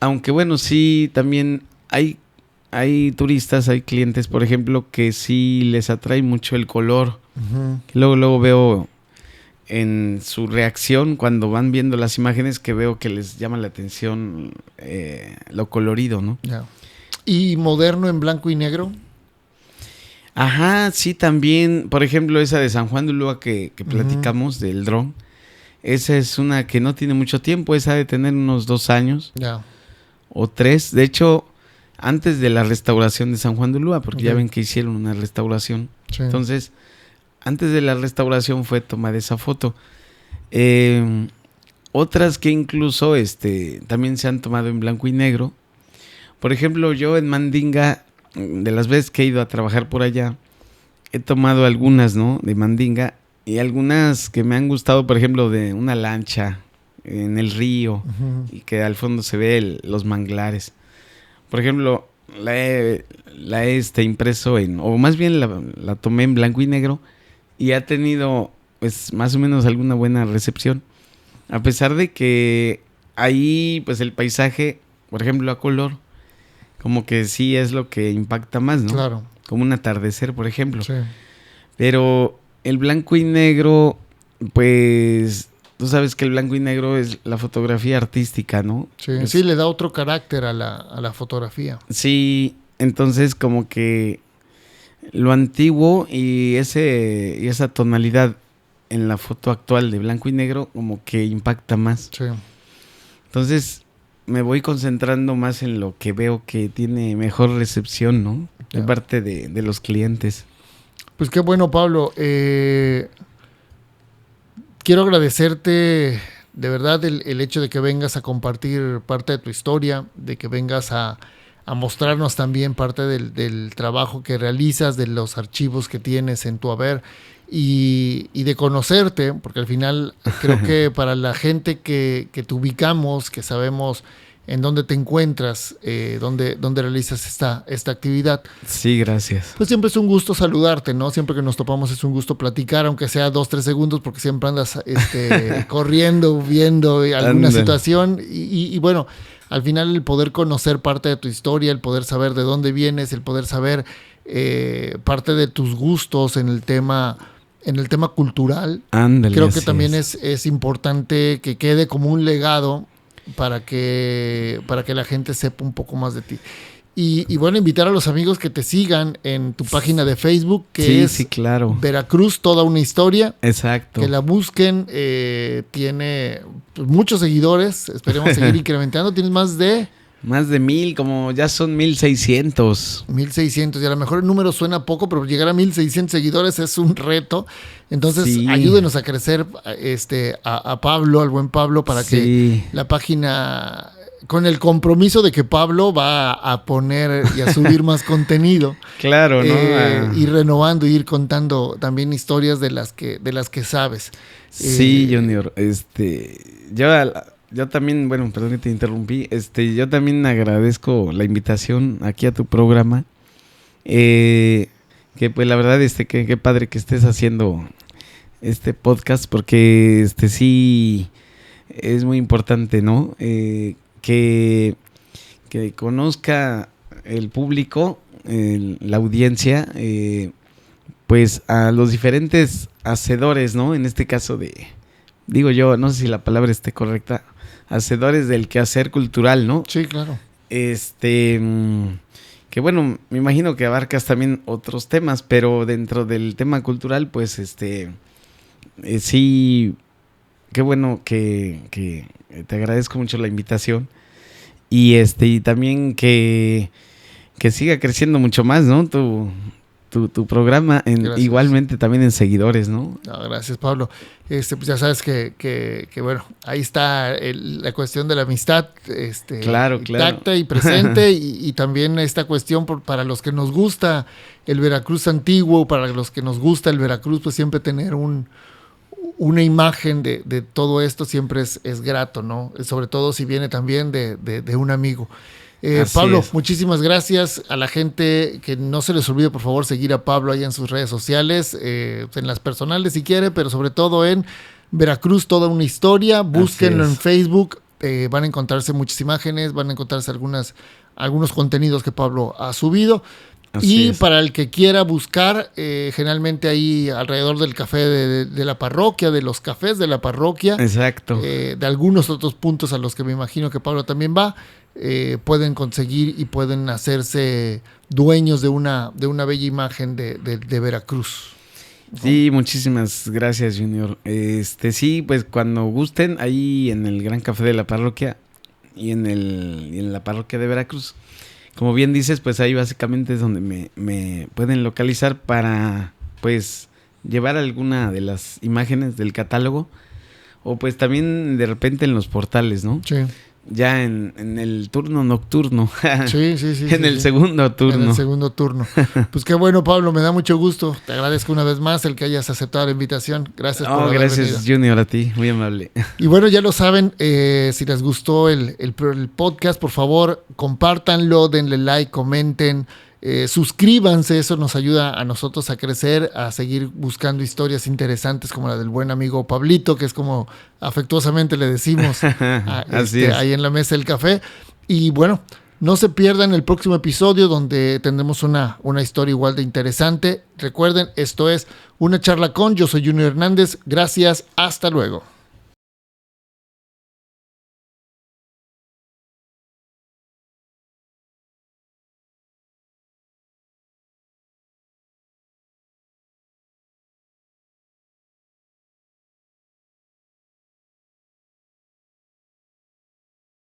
Aunque bueno, sí, también hay turistas, hay clientes, por ejemplo, que sí les atrae mucho el color. Ujú. Luego veo en su reacción cuando van viendo las imágenes que veo que les llama la atención lo colorido, ¿no? Ya. ¿Y moderno en blanco y negro? Ajá, sí, también, por ejemplo, esa de San Juan de Ulúa que platicamos, del dron. Esa es una que no tiene mucho tiempo, esa de tener unos 2 años Ya. o 3. De hecho, antes de la restauración de San Juan de Ulúa, porque ya Ok. ven que hicieron una restauración. Sí. Entonces, antes de la restauración fue tomar esa foto. Otras que incluso también se han tomado en blanco y negro. Por ejemplo, yo en Mandinga, de las veces que he ido a trabajar por allá, he tomado algunas, ¿no? De Mandinga. Y algunas que me han gustado, por ejemplo, de una lancha en el río. Ujú. Y que al fondo se ve los manglares. Por ejemplo, la he impreso o más bien la tomé en blanco y negro. Y ha tenido, pues, más o menos alguna buena recepción. A pesar de que ahí, pues, el paisaje, por ejemplo, a color, como que sí es lo que impacta más, ¿no? Claro. Como un atardecer, por ejemplo. Sí. Pero el blanco y negro, pues, tú sabes que el blanco y negro es la fotografía artística, ¿no? Sí, Es- sí, le da otro carácter a la fotografía. Sí, entonces como que lo antiguo y esa tonalidad en la foto actual de blanco y negro como que impacta más. Sí. Entonces me voy concentrando más en lo que veo que tiene mejor recepción, ¿no? De parte de los clientes. Pues qué bueno, Pablo. Quiero agradecerte de verdad el hecho de que vengas a compartir parte de tu historia, de que vengas a mostrarnos también parte del trabajo que realizas, de los archivos que tienes en tu haber y de conocerte, porque al final creo que para la gente que te ubicamos, que sabemos en dónde te encuentras, dónde realizas esta actividad. Sí, gracias. Pues siempre es un gusto saludarte, ¿no? Siempre que nos topamos es un gusto platicar, aunque sea 2-3 segundos, porque siempre andas corriendo, viendo alguna situación. Y bueno, al final el poder conocer parte de tu historia, el poder saber de dónde vienes, el poder saber parte de tus gustos en el tema cultural. Ándale, creo que también es importante que quede como un legado para que la gente sepa un poco más de ti. Y bueno, invitar a los amigos que te sigan en tu página de Facebook, que es claro. Veracruz, toda una historia. Exacto. Que la busquen, tiene pues, muchos seguidores, esperemos seguir incrementando. Tienes más de 1,000, como ya son 1,600. 1,600, y a lo mejor el número suena poco, pero llegar a 1,600 seguidores es un reto. Entonces, ayúdenos a crecer a Pablo, al buen Pablo, para que la página, con el compromiso de que Pablo va a poner y a subir más contenido. Claro, ¿no? Ir renovando, ir contando también historias de las que sabes. Sí, Junior, yo también, bueno, perdón que te interrumpí, yo también agradezco la invitación aquí a tu programa, que pues la verdad, qué padre que estés haciendo este podcast, porque sí es muy importante, ¿no? Que conozca el público, la audiencia, pues a los diferentes hacedores, ¿no? En este caso digo yo, no sé si la palabra esté correcta, hacedores del quehacer cultural, ¿no? Sí, claro. Que bueno, me imagino que abarcas también otros temas, pero dentro del tema cultural, pues sí, qué bueno que te agradezco mucho la invitación y también que siga creciendo mucho más, ¿no? Tu programa, igualmente también en seguidores, ¿no? No, gracias, Pablo. Pues ya sabes que bueno, ahí está la cuestión de la amistad, claro. intacta y presente, y también esta cuestión para los que nos gusta el Veracruz antiguo, para los que nos gusta el Veracruz, pues siempre tener una imagen de todo esto siempre es grato, ¿no? Sobre todo si viene también de un amigo. Pablo, muchísimas gracias. A la gente que no se les olvide, por favor, seguir a Pablo ahí en sus redes sociales, en las personales si quiere, pero sobre todo en Veracruz, toda una historia. Búsquenlo en Facebook, van a encontrarse muchas imágenes, van a encontrarse algunos contenidos que Pablo ha subido. Para el que quiera buscar, generalmente ahí alrededor del café de la parroquia, de los cafés de la parroquia. Exacto. De algunos otros puntos a los que me imagino que Pablo también va, pueden conseguir y pueden hacerse dueños de una bella imagen de Veracruz. Sí, muchísimas gracias, Junior. Sí, pues cuando gusten, ahí en el Gran Café de la Parroquia y en la Parroquia de Veracruz. Como bien dices, pues ahí básicamente es donde me pueden localizar para, pues, llevar alguna de las imágenes del catálogo, o pues también de repente en los portales, ¿no? Sí. Ya en el turno nocturno. Sí. En el segundo turno. En el segundo turno. Pues qué bueno, Pablo, me da mucho gusto. Te agradezco una vez más el que hayas aceptado la invitación. Gracias por haber gracias, venido. Junior, a ti. Muy amable. Y bueno, ya lo saben, si les gustó el podcast, por favor, compártanlo, denle like, comenten, suscríbanse. Eso nos ayuda a nosotros a crecer, a seguir buscando historias interesantes como la del buen amigo Pablito, que es como afectuosamente le decimos ahí en la mesa del café. Y bueno, no se pierdan el próximo episodio donde tendremos una historia igual de interesante. Recuerden, esto es Una Charla Con. Yo soy Junior Hernández. Gracias. Hasta luego.